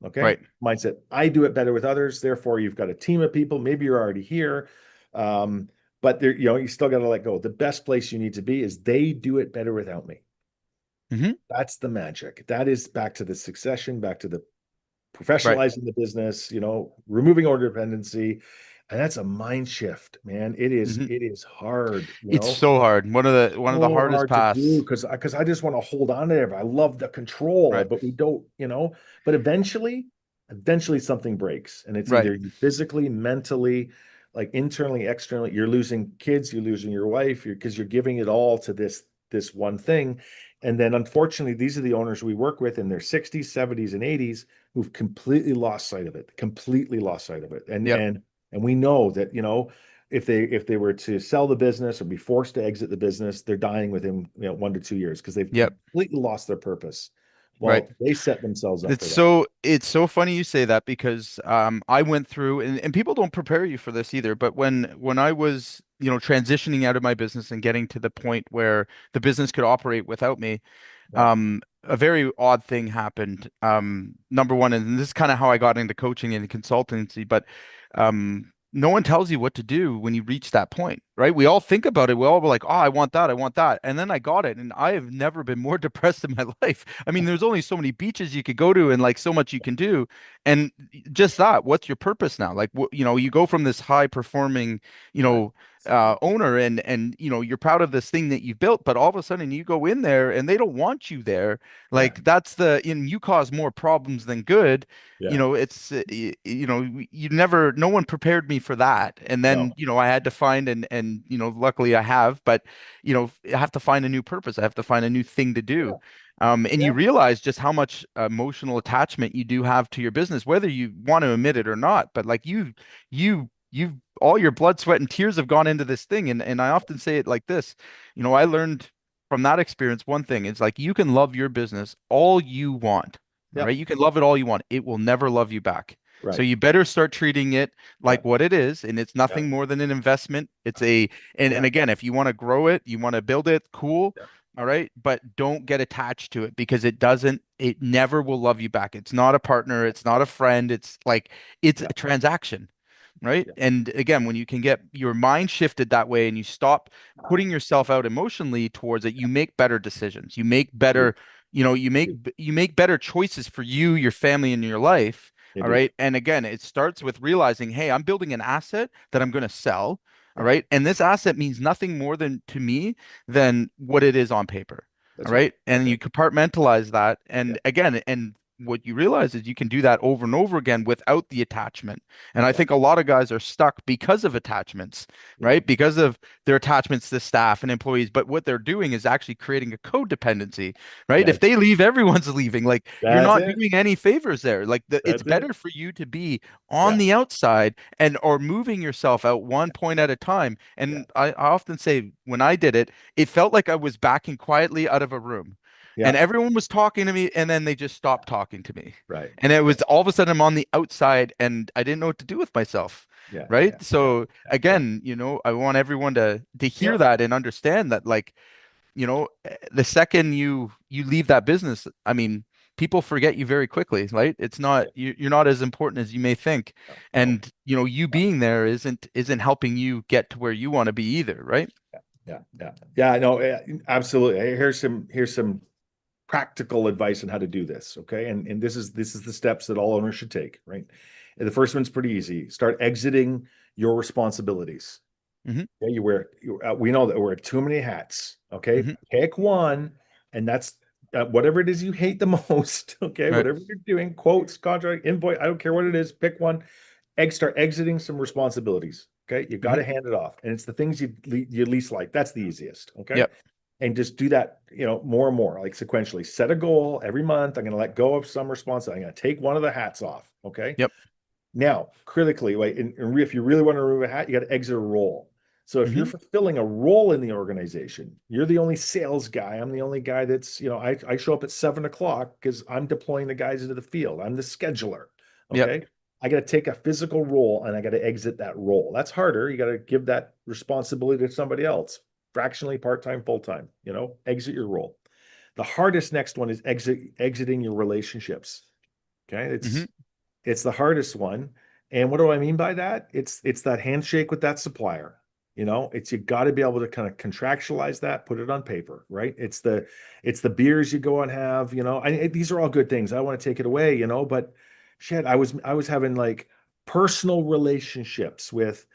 Okay. Right. Mindset. I do it better with others. Therefore, you've got a team of people. Maybe you're already here. But you still got to let go. The best place you need to be is they do it better without me. Hmm. That's the magic. That is back to the succession, back to the Right. professionalizing the business, removing order dependency. And that's a mind shift, man. It is, Hmm. it is hard, It's so hard. One of the so hardest hard to do paths. because I just want to hold on to everything. I love the control, Right. but we don't, but eventually something breaks. And it's Right. either physically, mentally, like internally, externally, you're losing kids, you're losing your wife, because you're giving it all to this one thing. And then unfortunately, these are the owners we work with in their 60s, 70s, and 80s who've completely lost sight of it, completely lost sight of it. And Yep. and and we know that, if they were to sell the business or be forced to exit the business, they're dying within 1 to 2 years because they've Yep. completely lost their purpose. Right. Well, they set themselves up It's for that. so it's so funny you say that because I went through, and people don't prepare you for this either, but when I was, transitioning out of my business and getting to the point where the business could operate without me, Yeah. a very odd thing happened. Number one, and this is kind of how I got into coaching and consultancy, but no one tells you what to do when you reach that point, right? We all think about it. We all were like, oh, I want that, I want that. And then I got it, and I have never been more depressed in my life. I mean, there's only so many beaches you could go to and like so much you can do. And just that, what's your purpose now? Like, you go from this high performing, you Right. know, owner, and you're proud of this thing that you've built, but all of a sudden you go in there and they don't want you there. Yeah. Like you cause more problems than good. Yeah. It's you never, no one prepared me for that. And No. then I had to find, and luckily I have, but I have to find a new purpose. I have to find a new thing to do. Yeah. And Yeah. you realize just how much emotional attachment you do have to your business, whether you want to admit it or not. But like you've all your blood, sweat, and tears have gone into this thing. And I often say it like this, I learned from that experience one thing. It's like you can love your business all you want. All right. Yep. You can love it all you want. It will never love you back. So Right. you better start treating it Yeah. like what it is. And it's Yeah. nothing more than an investment. And Yeah. again, if you want to grow it, you want to build it, cool. Yeah. All right. But don't get attached to it because it never will love you back. It's not a partner. It's not a friend. It's Yeah. a transaction, right? Yeah. And again, when you can get your mind shifted that way and you stop putting yourself out emotionally towards it, you make better decisions. You make You do. better, You you make better choices for you, your family, and your life. you All do. right. And again, it starts with realizing, hey, I'm building an asset that I'm going to sell. All Yeah. right. And this asset means nothing more than to me than what it is on paper. All That's right. right. That's And you right. compartmentalize that. Yeah. And again, and what you realize is you can do that over and over again without the attachment. And I Yeah, think a lot of guys are stuck because of attachments, yeah, right? Because of their attachments to staff and employees. But what they're doing is actually creating a codependency, right? If that's they leave, everyone's leaving. Like you're that's not it. doing any favors there. Like it's That's it. better for you to be on Yeah, the outside and or moving yourself out one point at a time. yeah, And I often say when I did it, it felt like I was backing quietly out of a room and yeah. everyone was talking to me and then they just stopped talking to me. Right. And it Yeah, was all of a sudden I'm on the outside and I didn't know what to do with myself. yeah, Right. yeah, yeah, So yeah, yeah. again, I want everyone to hear Yep. that and understand that like, the second you leave that business, I mean, people forget you very quickly, right? It's not Yeah. you're not as important as you may think. No, no. And you being there isn't helping you get to where you want to be either, right? Yeah, yeah, yeah. No, absolutely. Here's some practical advice on how to do this. Okay, and this is the steps that all owners should take. Right, and the first one's pretty easy. Start exiting your responsibilities. Hmm. Okay, we know that we're too many hats. Okay, Hmm. pick one, and that's whatever it is you hate the most. Okay, Right. whatever you're doing, quotes, contract, invoice, I don't care what it is. Pick one. Start exiting some responsibilities. Okay, you got Hmm. to hand it off, and it's the things you least like. That's the easiest. Okay, Yep. and just do that. More and more, like sequentially. Set a goal every month. I'm going to let go of some responsibility. I'm going to take one of the hats off. Okay, Yep. now, critically, wait, if you really want to remove a hat, you got to exit a role. So if you're Hmm. fulfilling a role in the organization, you're the only sales guy. I'm the only guy that's, I show up at 7 o'clock because I'm deploying the guys into the field. I'm the scheduler. Yep. Okay. I got to take a physical role and I got to exit that role. That's harder. You got to give that responsibility to somebody else, fractionally, part-time, full-time, exit your role. The hardest next one is exiting your relationships. Okay. Hmm. It's the hardest one. And what do I mean by that? It's that handshake with that supplier. It's you got to be able to kind of contractualize that, put it on paper, right? It's the beers you go and have, these are all good things. I don't want to take it away, but shit, I was having like personal relationships with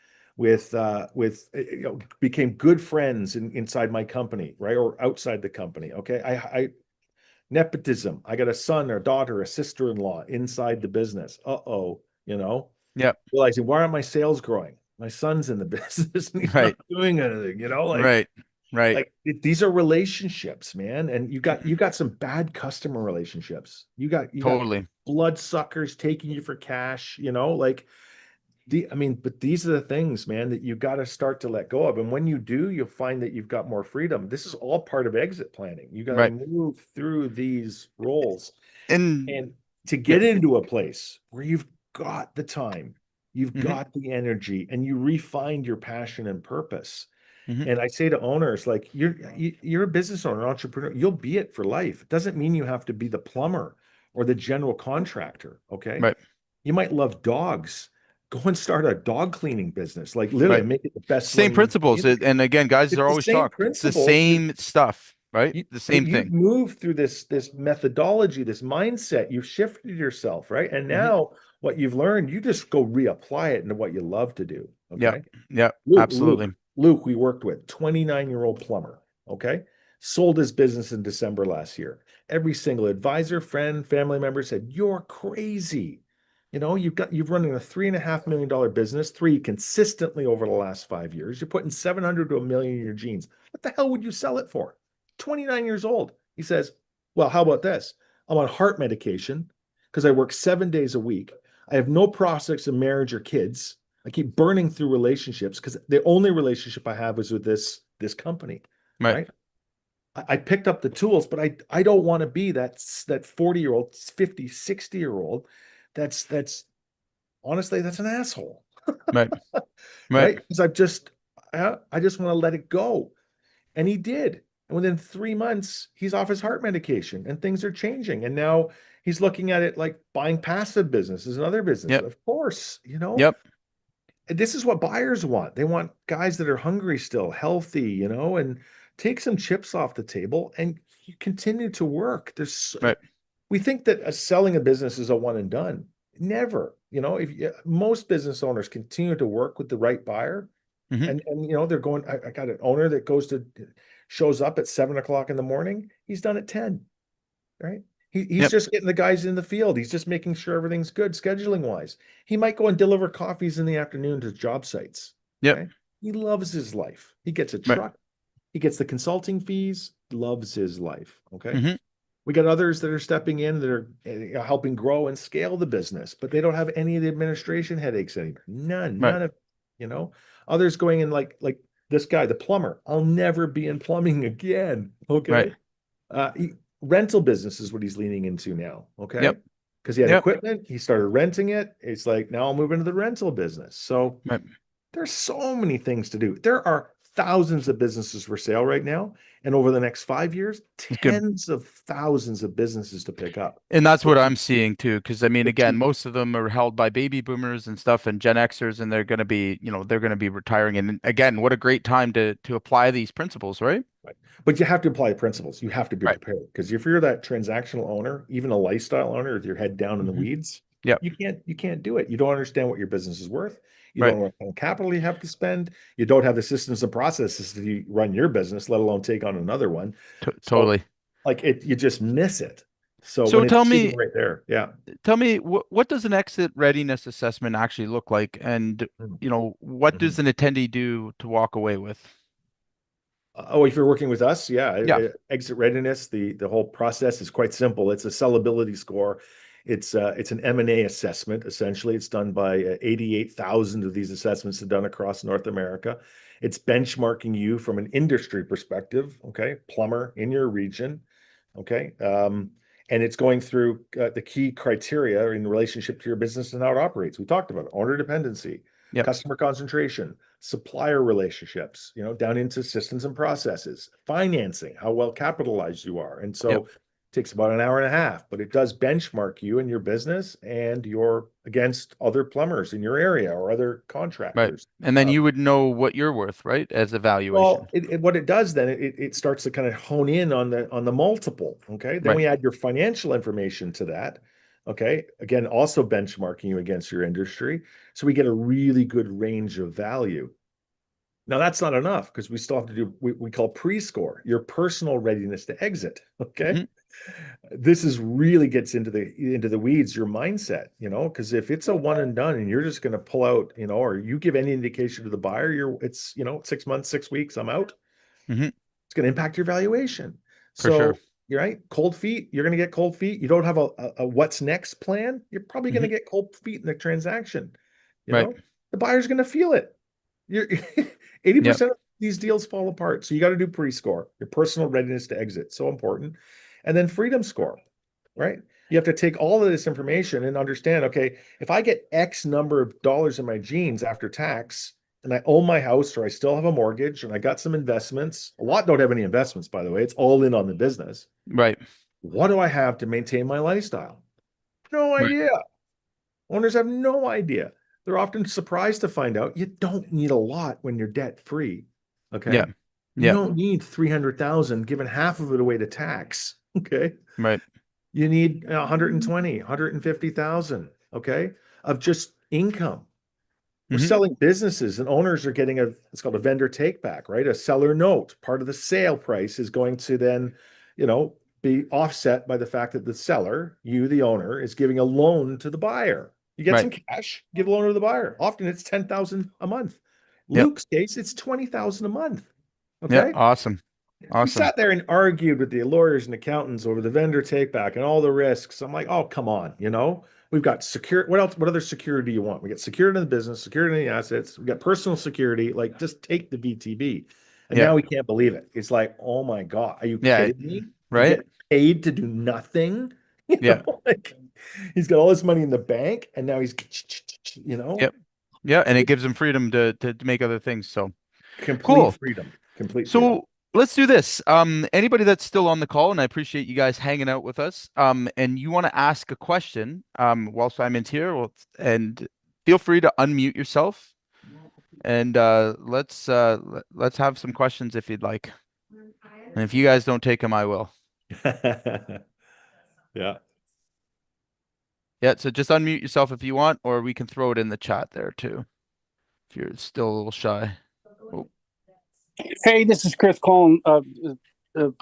became good friends inside my company, right? Or outside the company. Okay. I nepotism. I got a son or daughter, a sister-in-law inside the business. Uh-oh, Yep. realizing why aren't my sales growing? My son's in the business and he's not Right. doing anything, like Right. Right. these are relationships, man. And you got Mhm. you got some bad customer relationships. You got Totally. bloodsuckers taking you for cash, but these are the things, man, that you got to start to let go of. And when you do, you'll find that you've got more freedom. This is all part of exit planning. You got to Right. move through these roles And and to yep. get into a place where you've got the time, you've Hmm. got the energy, and you refind your passion and purpose. Hmm. And I say to owners, like you're a business owner, entrepreneur, you'll be it for life. It doesn't mean you have to be the plumber or the general contractor. Okay. Right. You might love dogs. Go and start a dog cleaning business, like literally Right. make it the best Same one in the principles. industry. And again, guys It's are the always same shocked. It's the principles. same stuff, right? You, The but same you've thing. moved through this methodology, this mindset. You've shifted yourself, right? And Hmm. now what you've learned, you just go reapply it into what you love to do. Yep. Okay. Yep. Luke, Luke, Absolutely. Luke, we worked with 29-year-old plumber. Okay. Sold his business in December last year. Every single advisor, friend, family member said, "You're crazy. You've running a $3.5 million business, three consistently over the last 5 years. You're putting 700 to a million in your jeans. What the hell would you sell it for? 29 years old." He says, "Well, how about this? I'm on heart medication because I work 7 days a week. I have no prospects of marriage or kids. I keep burning through relationships because the only relationship I have is with this company, Right. right? I picked up the tools, but I don't want to be that 40-year-old, 50, 60-year-old that's honestly that's an asshole, Right. Right. right? Because I just want to let it go." And he did. And within 3 months, he's off his heart medication and things are changing. And now he's looking at it like buying passive businesses and other businesses. Yep. Of course, Yep. this is what buyers want. They want guys that are hungry still, healthy, and take some chips off the table and you continue to work. Right. We think that selling a business is a one and done. Never. Most business owners continue to work with the right buyer, Hmm. and they're going. I got an owner that shows up at 7 o'clock in the morning. He's done at 10, right? He's Yep. just getting the guys in the field. He's just making sure everything's good scheduling wise. He might go and deliver coffees in the afternoon to job sites. Yep. Okay. He loves his life. He gets a Right. truck. He gets the consulting fees, loves his life. Okay. Hmm. We got others that are stepping in that are helping grow and scale the business, but they don't have any of the administration headaches anymore. Right. None of, you know, others going in like this guy, the plumber. I'll never be in plumbing again. Right. Okay. Rental business is what he's leaning into now. Okay. Yep. Because he had Yep. equipment, he started renting it. It's like now I'll move into the rental business. So Right. there's so many things to do. There are thousands of businesses for sale right now. And over the next 5 years, It's good. tens of thousands of businesses to pick up. And that's The what two, I'm seeing too, because I mean, the again, two, most of them are held by baby boomers and stuff and Gen Xers, and they're going to be, they're going to be retiring. And again, what a great time to apply these principles, right? right. But you have to apply principles. You have to be Right. prepared because if you're that transactional owner, even a lifestyle owner with your head down in the Hmm. weeds, Yep. you can't do it. You don't understand what your business is worth. You don't Right. know what kind of capital you have to spend. You don't have the systems and processes to run your business, let alone take on another one. So Totally. like you just miss it. So So when it's tell sitting me, right there, yeah. tell me what does an exit readiness assessment actually look like? And, what does Mhm. an attendee do to walk away with? Oh, if you're working with us, yeah, Yeah. exit readiness, the whole process is quite simple. It's a sellability score. It's an M&A assessment, essentially. It's done by 88,000 of these assessments are done across North America. It's benchmarking you from an industry perspective, okay? Plumber in your region, okay? And it's going through the key criteria in relationship to your business and how it operates. We talked about it, owner dependency, Yep. customer concentration, supplier relationships, down into systems and processes, financing, how well capitalized you are. And Yep. so it takes about an hour and a half, but it does benchmark you and your business and your against other plumbers in your area or other Right. contractors. And then Uh, you would know what you're worth, right? As evaluation. well, what it does then, it starts to kind of hone in on the multiple. Okay. Then Right. we add your financial information to that. Okay. Again, also benchmarking you against your industry. So we get a really good range of value. Now that's not enough because we still have to do we call pre-score, your personal readiness to exit. Okay. Hmm. This is really gets into the weeds, your mindset, because if it's a one and done and you're just going to pull out, or you give any indication to the buyer, it's 6 months, 6 weeks, I'm out, Hmm. it's going to impact your valuation. For sure. So you're right, cold feet, you're going to get cold feet. You don't have a what's next plan, you're probably going to Hmm. get cold feet in the transaction. You Right. know, the buyer's going to feel it. You're Yep. 80% of these deals fall apart. So you got to do pre-score, your personal readiness to exit. So important. And then freedom score, right? You have to take all of this information and understand, okay, if I get X number of dollars in my jeans after tax and I own my house or I still have a mortgage and I got some investments, a lot don't have any investments, by the way. It's all in on the business. Right. What do I have to maintain my lifestyle? No Right. idea. Owners have no idea. They're often surprised to find out you don't need a lot when you're debt free. Yeah. Okay. You Yeah. don't need 300,000 giving half of it away to tax. Okay. Right. You need 120, 150,000. Okay. Of just income. We're Hmm. selling businesses and owners are getting it's called a vendor take back, right? A seller note. Part of the sale price is going to then, you know, be offset by the fact that the seller, you, the owner, is giving a loan to the buyer. You get Right. some cash, give a loan to the buyer. Often it's 10,000 a month. Yep. Luke's case, it's 20,000 a month. Yeah. Okay. Awesome. We Awesome. sat there and argued with the lawyers and accountants over the vendor take back and all the risks. I'm like, oh, come on, we've got secure. What else? What other security do you want? We got security in the business, security in the assets. We got personal security. Like, just take the VTB. And Yeah. now we can't believe it. It's like, oh my God, are you Yeah. kidding me? You Right. get paid to do nothing. Yeah. Like he's got all this money in the bank and now he's, you know, Yep. Yeah. And it gives them freedom to make other things. So complete cool. freedom, complete freedom. So let's do this. Anybody that's still on the call, and I appreciate you guys hanging out with us. And you want to ask a question, while Simon's here, well, and feel free to unmute yourself. And let's have some questions if you'd like. And if you guys don't take them, I will. Yeah. Yeah, so just unmute yourself if you want, or we can throw it in the chat there too, if you're still a little shy. Oh, Hey, this is Chris calling.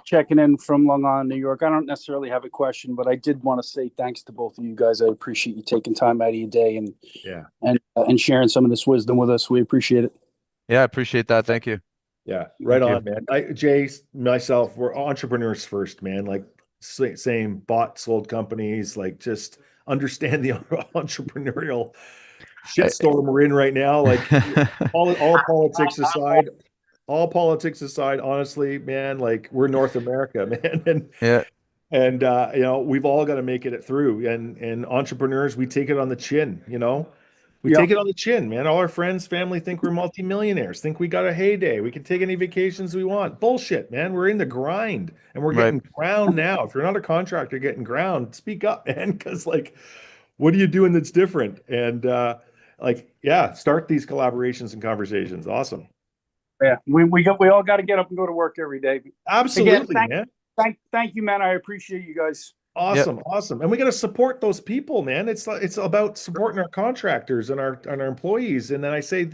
checking in from Long Island, New York. I don't necessarily have a question, but I did want to say thanks to both of you guys. I appreciate you taking time out of your day Yeah. and sharing some of this wisdom with us. We appreciate it. Yeah, I appreciate that. Thank you. Yeah, right Thank you. on, man. Jay, myself, we're entrepreneurs first, man. Like same bought, sold companies, like just understand the entrepreneurial shitstorm we're in right now. Like all all politics aside, honestly, man, like we're North America, man. Yeah, And we've all got to make it through. And entrepreneurs, we take it on the chin, We Yeah. take it on the chin, man. All our friends, family think we're multimillionaires, think we got a heyday. We can take any vacations we want. Bullshit, man. We're in the grind and we're right. getting ground now. If you're not a contractor getting ground, speak up, man. Because like, what are you doing that's different? And yeah, start these collaborations and conversations. Awesome. Yeah. We all got to get up and go to work every day. Again, Absolutely, man. thank you, man. I appreciate you guys. Yep. Awesome. And we got to support those people, man. It's about supporting our contractors and our employees. And then I say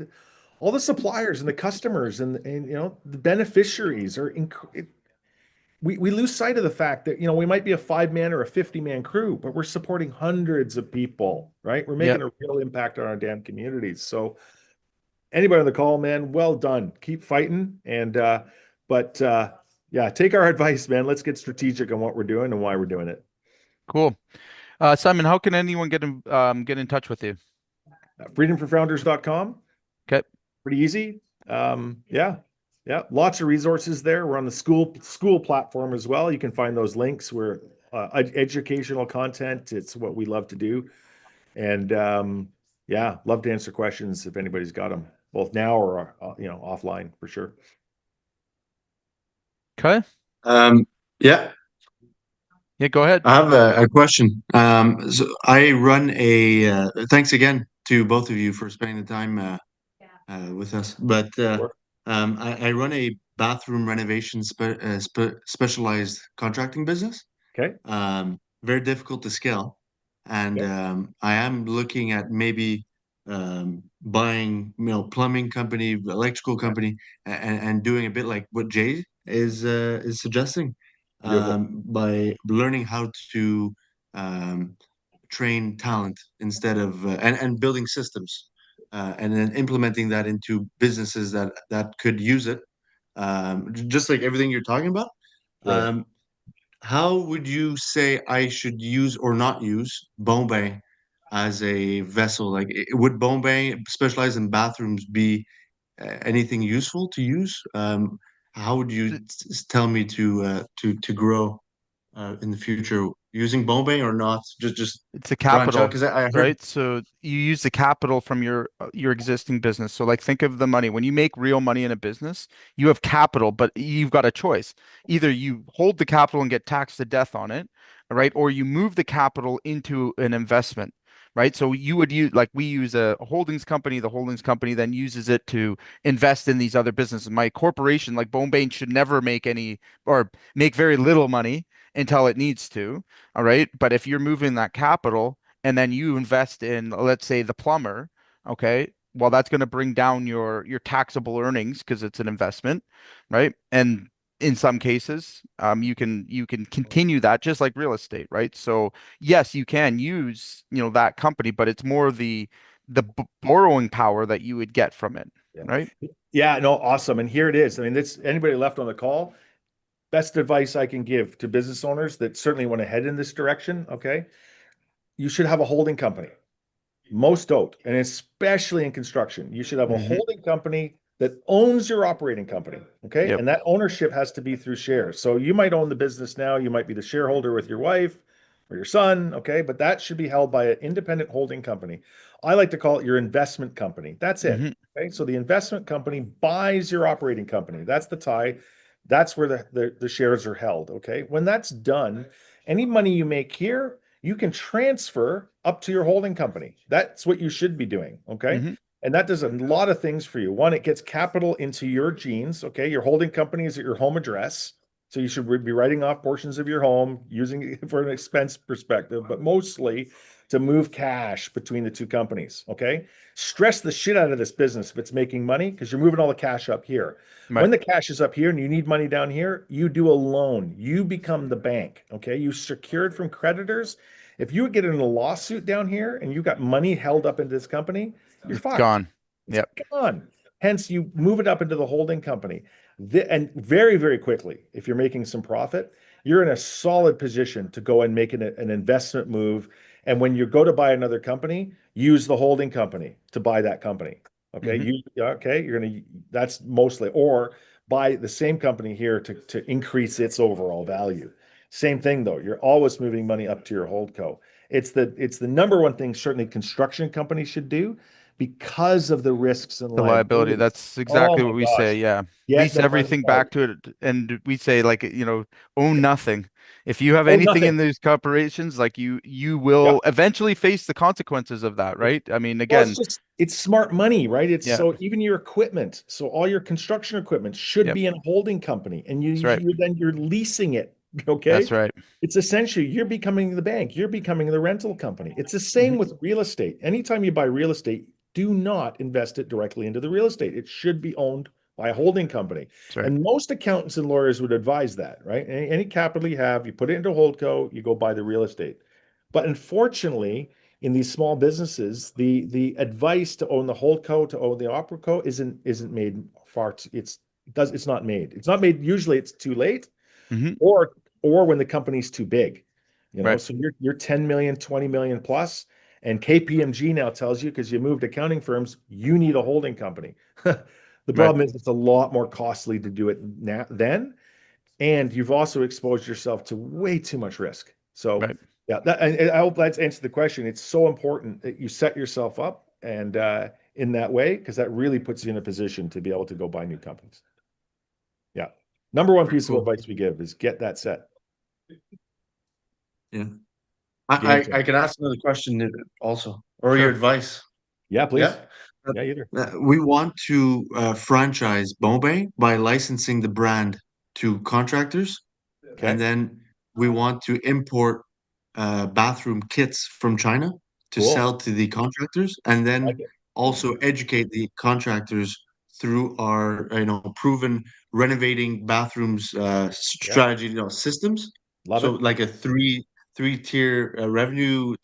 all the suppliers and the customers and the beneficiaries are we lose sight of the fact that we might be a 5-man or a 50-man crew, but we're supporting hundreds of people, right? We're making Yep. a real impact on our damn communities. So anybody on the call, man, well done. Keep fighting. And but yeah, take our advice, man. Let's get strategic on what we're doing and why we're doing it. Cool. Simon, how can anyone get in touch with you? Freedomforfounders.com. Okay. Pretty easy. Yeah. Lots of resources there. We're on the school platform as well. You can find those links. We're educational content. It's what we love to do. And yeah, love to answer questions if anybody's got them, both now or offline for sure. Okay. Yeah, Yeah, go ahead. I have a question. So I run thanks again to both of you for spending the time with us. But Sure. I run a bathroom renovation specialized contracting business. Okay. Very difficult to scale, and Okay. I am looking at maybe buying, plumbing company, electrical Yeah. company, and doing a bit like what Jay is suggesting, Beautiful. by learning how to um, train talent instead of and building systems, and then implementing that into businesses that could use it, just like everything you're talking about. Brilliant. Um, how would you say I should use or not use Bombay as a vessel? Like, would Bombay specialize in bathrooms be anything useful to use? How would you tell me to grow in the future using Bombay or not? Just It's a branch out capital, because I heard. right? So you use the capital from your existing business. So like think of the money. When you make real money in a business, you have capital, but you've got a choice. Either you hold the capital and get taxed to death on it, right? Or you move the capital into an investment, right? So you would use like we use a holdings company, the holdings company then uses it to invest in these other businesses. My corporation, like Bone should never make any or make very little money until it needs to. All right. But if you're moving that capital and then you invest in, let's say, the plumber, okay, well, that's going to bring down your taxable earnings because it's an investment, right? And in some cases, you can continue that just like real estate, right? So yes, you can use, that company, but it's more borrowing power that you would get from it, Yeah. right? Yeah, no, awesome. And here it is. I mean, this anybody left on the call, best advice I can give to business owners that certainly want to head in this direction. Okay. You should have a holding company. Most don't, and especially in construction, you should have a Hmm. holding company that owns your operating company. Okay. Yep. And that ownership has to be through shares. So you might own the business now, you might be the shareholder with your wife or your son. Okay. But that should be held by an independent holding company. I like to call it your investment company. That's it. Hmm. Okay. So the investment company buys your operating company. That's the tie. That's where the shares are held. Okay. When that's done, any money you make here, you can transfer up to your holding company. That's what you should be doing. Okay. Hmm. And that does a lot of things for you. One, it gets capital into your genes. Okay. Your holding company is at your home address. So you should be writing off portions of your home, using it for an expense perspective, but mostly to move cash between the two companies. Okay. Stress the shit out of this business if it's making money, because you're moving all the cash up here. Right. When the cash is up here and you need money down here, you do a loan. You become the bank. Okay. You secured from creditors. If you get in a lawsuit down here and you got money held up into this company, you're It's fucked. gone. It's Yep. gone. Hence, you move it up into the holding company. And very, very quickly, if you're making some profit, you're in a solid position to go and make an investment move. And when you go to buy another company, use the holding company to buy that company. Okay. Mhm. You're gonna, that's mostly, or buy the same company here to increase its overall value. Same thing though. You're always moving money up to your holdco. It's the number one thing certainly construction companies should do because of the risks and The liability. liabilities. That's Oh exactly my what we gosh. say. Yeah. Get Lease the money everything out. back to it. And we say like, own nothing. If you have Oh, anything nothing. in these corporations, like you Yeah. will eventually face the consequences of that, right? I mean, Well, again, it's smart money, right? It's yeah, so even your equipment, so all your construction equipment should yep, be in a holding company, and that's right. you're leasing it. Okay. That's right. It's essentially you're becoming the bank, you're becoming the rental company. It's the same Hmm. with real estate. Anytime you buy real estate, do not invest it directly into the real estate. It should be owned by a holding company. That's right. And most accountants and lawyers would advise that, right? Any capital you have, you put it into a holdco, you go buy the real estate. But unfortunately, in these small businesses, the advice to own the holdco, to own the operaco isn't made far. It's not made. It's not made. Usually, it's too late, Hmm. or when the company's too big. Right. So you're 10 million, 20 million plus, and KPMG now tells you because you moved accounting firms, you need a holding company. The Right. problem is it's a lot more costly to do it now then, and you've also exposed yourself to way too much risk. So Right. yeah, and I hope that's answered the question. It's so important that you set yourself up and in that way, because that really puts you in a position to be able to go buy new companies. Yeah. Number one Very piece of cool. advice we give is get that set. Yeah. Game I changer. can ask another question also, or your Sure. advice. Yeah, Yeah. please. Yeah, either. We want to franchise Bombay by licensing the brand to contractors, and Okay. then we want to import bathroom kits from China to Cool. sell to the contractors, and Like then it. also educate the contractors through our proven renovating bathrooms Yeah. strategy systems. Love So it. like a three-tier revenue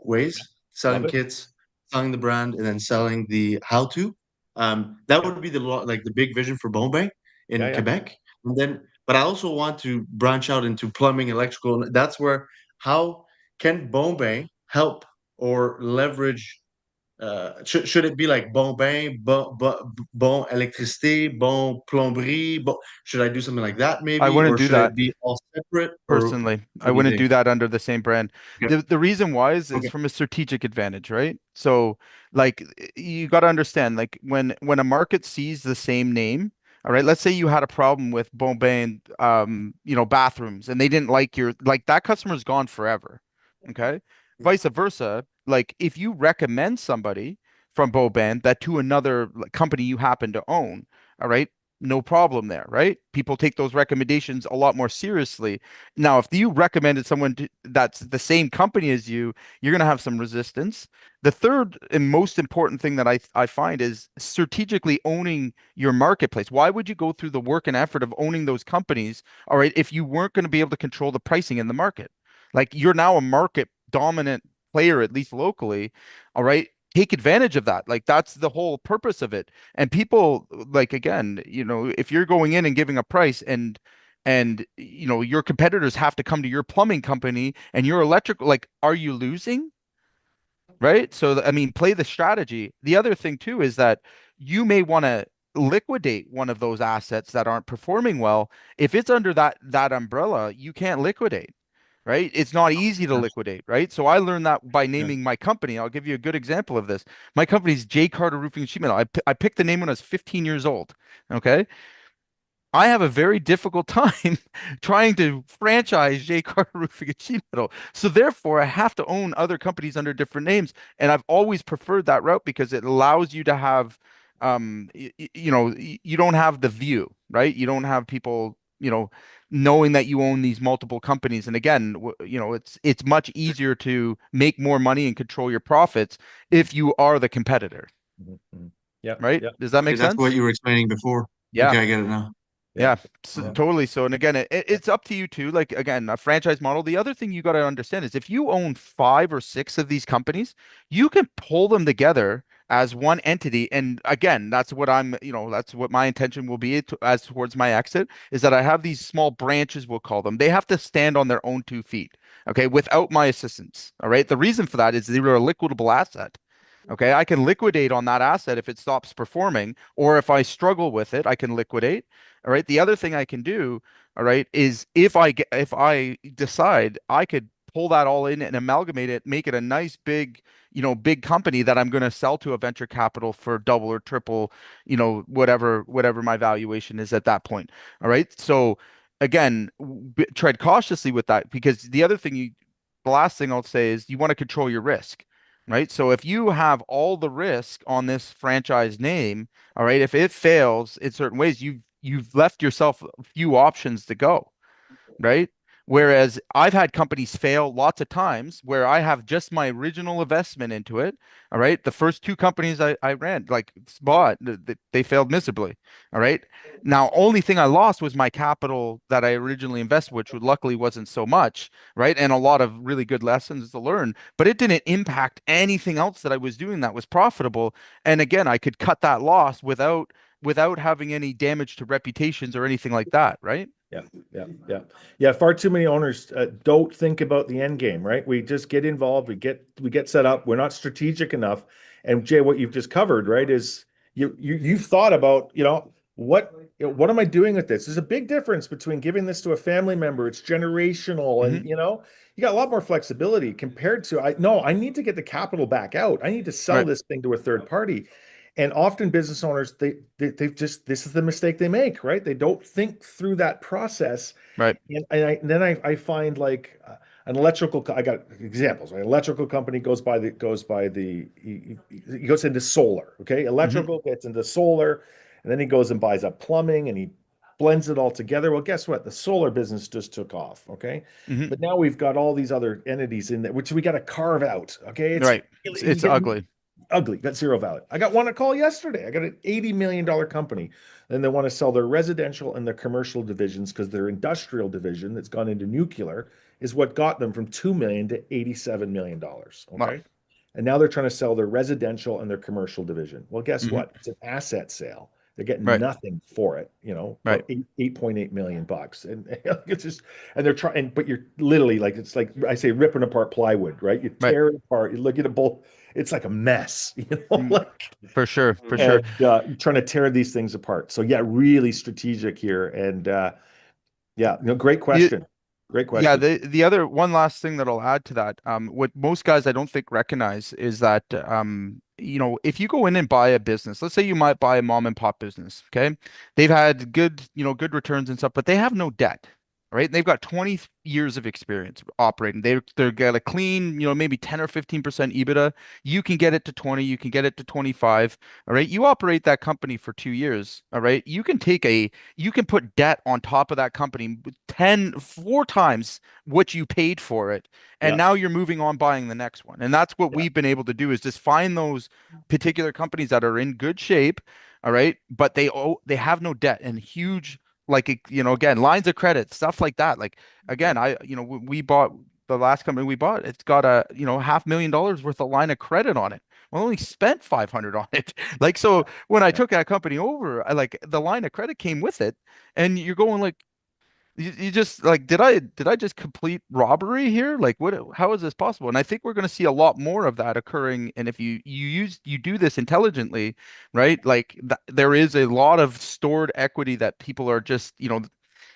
ways: Love selling it. kits, selling the brand, and then selling the how-to. That would be like the big vision for Bombay Yeah, in yeah. Quebec. And then, but I also want to branch out into plumbing, electrical. And that's where how can Bombay help or leverage? Should it be like bon électricité, bon plomberie? Should I do something like that I maybe, wouldn't or do should that. it be all separate? Or Personally, I what do you wouldn't think? do that under the same brand. Okay. The reason why is Okay. from a strategic advantage, right? So like you got to understand, like when a market sees the same name, all right, let's say you had a problem with Bombay and bathrooms and they didn't like that customer's gone forever. Okay. Vice versa, like if you recommend somebody from Boban that to another company you happen to own, all right, no problem there, right? People take those recommendations a lot more seriously. Now, if you recommended someone that's the same company as you, you're going to have some resistance. The third and most important thing that I find is strategically owning your marketplace. Why would you go through the work and effort of owning those companies, all right, if you weren't going to be able to control the pricing in the market? Like you're now a market dominant player, at least locally, all right? Take advantage of that. Like that's the whole purpose of it. And people like again, if you're going in and giving a price and your competitors have to come to your plumbing company and your electrical, like are you losing? Right? So I mean, play the strategy. The other thing too is that you may want to liquidate one of those assets that aren't performing well. If it's under that umbrella, you can't liquidate, right? It's not easy to liquidate, right? So I learned that by Yeah. naming my company. I'll give you a good example of this. My company's J Carter Roofing and Sheet Metal. I picked the name when I was 15 years old. Okay. I have a very difficult time trying to franchise J Carter Roofing and Sheet Metal. So therefore, I have to own other companies under different names. And I've always preferred that route because it allows you to have, you don't have the view, right? You don't have people knowing that you own these multiple companies. And again, it's much easier to make more money and control your profits if you are the competitor, Yeah, right? yeah, Does that Okay, make that's what sense? you were explaining before. Yeah. Okay, I get it now. yeah, Yeah, so yeah. totally. So, and again, it's up to you too. Like again, a franchise model. The other thing you got to understand is if you own 5 or 6 of these companies, you can pull them together as one entity. And again, that's what that's what my intention will be as towards my exit is that I have these small branches, we'll call them. They have to stand on their own 2 feet, okay, without my assistance. All right. The reason for that is they're a liquidable asset. Okay, I can liquidate on that asset if it stops performing, or if I struggle with it, I can liquidate. All right. The other thing I can do, all right, is if I decide I could pull that all in and amalgamate it, make it a nice big, big company that I'm going to sell to a venture capital for double or triple, whatever my valuation is at that point. All right. So again, tread cautiously with that because the last thing I'll say is you want to control your risk. Right. So if you have all the risk on this franchise name, all right, if it fails in certain ways, you've left yourself a few options to go, right? Whereas I've had companies fail lots of times where I have just my original investment into it. All right. The first 2 companies I ran, like bought, they failed miserably. All right. Now, only thing I lost was my capital that I originally invested, which luckily wasn't so much, right? And a lot of really good lessons to learn, but it didn't impact anything else that I was doing that was profitable. And again, I could cut that loss without having any damage to reputations or anything like that, right? Yeah, yeah, yeah, yeah. Far too many owners don't think about the end game, right? We just get involved, we get set up. We're not strategic enough. And Jay, what you've just covered, right, is you've thought about, what am I doing with this? There's a big difference between giving this to a family member. It's generational, and Hmm. you got a lot more flexibility compared to I need to get the capital back out. I need to sell Right. this thing to a third party. And often business owners, they've just, this is the mistake they make, right? They don't think through that process. Right. And then I find like an I got examples. An electrical company he goes into solar. Okay. Hmm. Electrical gets into solar, and then he goes and buys up plumbing and he blends it all together. Well, guess what? The solar business just took off. Okay. Hmm. But now we've got all these other entities in there, which we got to carve out. Okay. Right. You It's get ugly. ugly, got zero value. I got one a call yesterday. I got an $80 million company. And they want to sell their residential and their commercial divisions because their industrial division that's gone into nuclear is what got them from 2 million to $87 million. Wow. Okay. And now they're trying to sell their residential and their commercial division. Well, guess Hmm. what? It's an asset sale. They're getting Right. nothing for it, Right. about 8.8 million bucks. And it's just, and they're trying, but you're literally like, it's like I say, ripping apart plywood, right? You Right. tear it apart, you look at it both, it's like a mess, Mm, like, for sure. For sure. and you're trying to tear these things apart. So yeah, really strategic here. And yeah, great The, question. Great yeah, question. the other one last thing that I'll add to that, what most guys I don't think recognize is that if you go in and buy a business, let's say you might buy a mom and pop business, okay? They've had good returns and stuff, but they have no debt, right? They've got 20 years of experience operating. They're got a clean, maybe 10 or 15% EBITDA. You can get it to 20, you can get it to 25, all right? You operate that company for 2 years, all right? You can put debt on top of that company 4 times what you paid for it. And Yeah, now you're moving on buying the next one. And that's what yeah, we've been able to do is just find those particular companies that are in good shape. All right. But they have no debt and huge, like, again, lines of credit, stuff like that. Like, yeah, again, we bought the last company we bought, it's got a, $500,000 worth of line of credit on it. We only spent 500 on it. Like, so when I yeah. took that company over, like the line of credit came with it. And you're going like, you just like, did I just complete robbery here? Like, how is this possible? And I think we're going to see a lot more of that occurring. And if you do this intelligently, right? Like there is a lot of stored equity that people are just,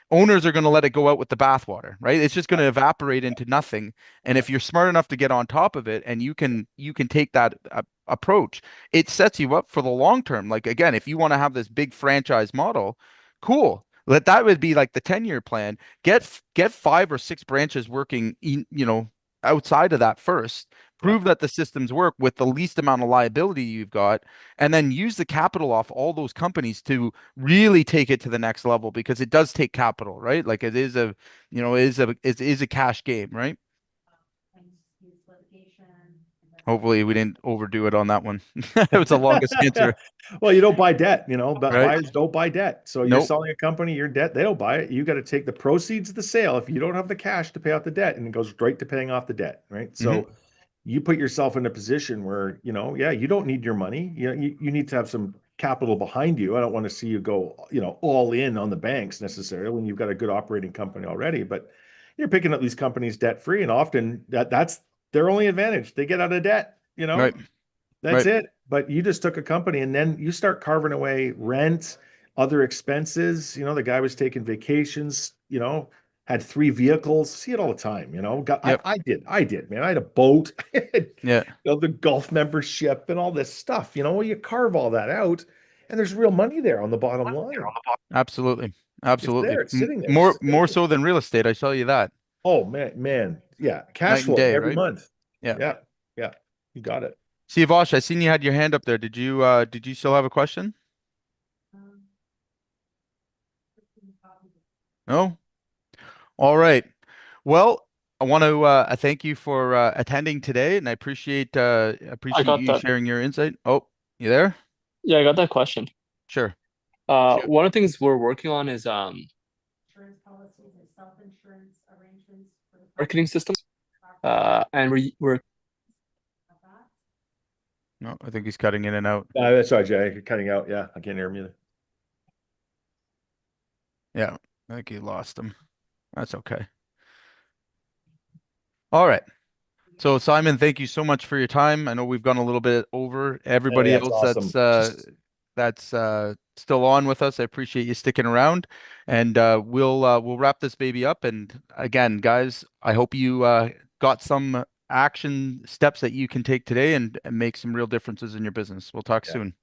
owners are going to let it go out with the bathwater, right? It's just going to evaporate into nothing. And Yeah. if you're smart enough to get on top of it and you can take that approach, it sets you up for the long term. Like again, if you want to have this big franchise model, cool. That would be like the 10-year plan. Get 5 or 6 branches working outside of that first. prove that the systems work with the least amount of liability you've got, and then use the capital off all those companies to really take it to the next level, because it does take capital, right? Like it is a, it is a cash game, right? Hopefully we didn't overdo it on that one. It was the longest answer, Well, you don't buy debt, but right? buyers don't buy debt. So you're Nope. selling a company, your debt, they don't buy it. You got to take the proceeds of the sale if you don't have the cash to pay off the debt, and it goes straight to paying off the debt, right? So you put yourself in a position where, yeah, you don't need your money. You need to have some capital behind you. I don't want to see you go, all in on the banks necessarily when you've got a good operating company already, but you're picking up these companies debt free, and often that's their only advantage. They get out of debt, Right. that's Right. it. But you just took a company and then you start carving away rent, other expenses. The guy was taking vacations, had 3 vehicles. See it all the time, Yep. I did, man. I had a boat, Yeah. the golf membership and all this stuff, well, you carve all that out and there's real money there on the bottom line. Absolutely. It's Absolutely. there, it's sitting there. More so than real estate, I tell you that. Oh man. Yeah. Cash Night and flow day, every right? month. Yeah. Yeah. Yeah. You got it. See, Vosh, I seen you had your hand up there. Did you still have a question? No? All right. Well, I want to thank you for attending today, and I appreciate got you that. sharing your insight. Oh, you there? Yeah, I got that question. Sure. Shoot. One of the things we're working on is Insurance policies and self-insurance arrangements for the marketing systems. And we're No, I think he's cutting in and out. That's right, Jay. You're cutting out. Yeah. I can't hear him either. Yeah, I think you lost him. That's okay. All right. So Simon, thank you so much for your time. I know we've gone a little bit over. Everybody That's else awesome. that's still on with us, I appreciate you sticking around. And we'll wrap this baby up. And again, guys, I hope you got some action steps that you can take today and make some real differences in your business. We'll talk soon.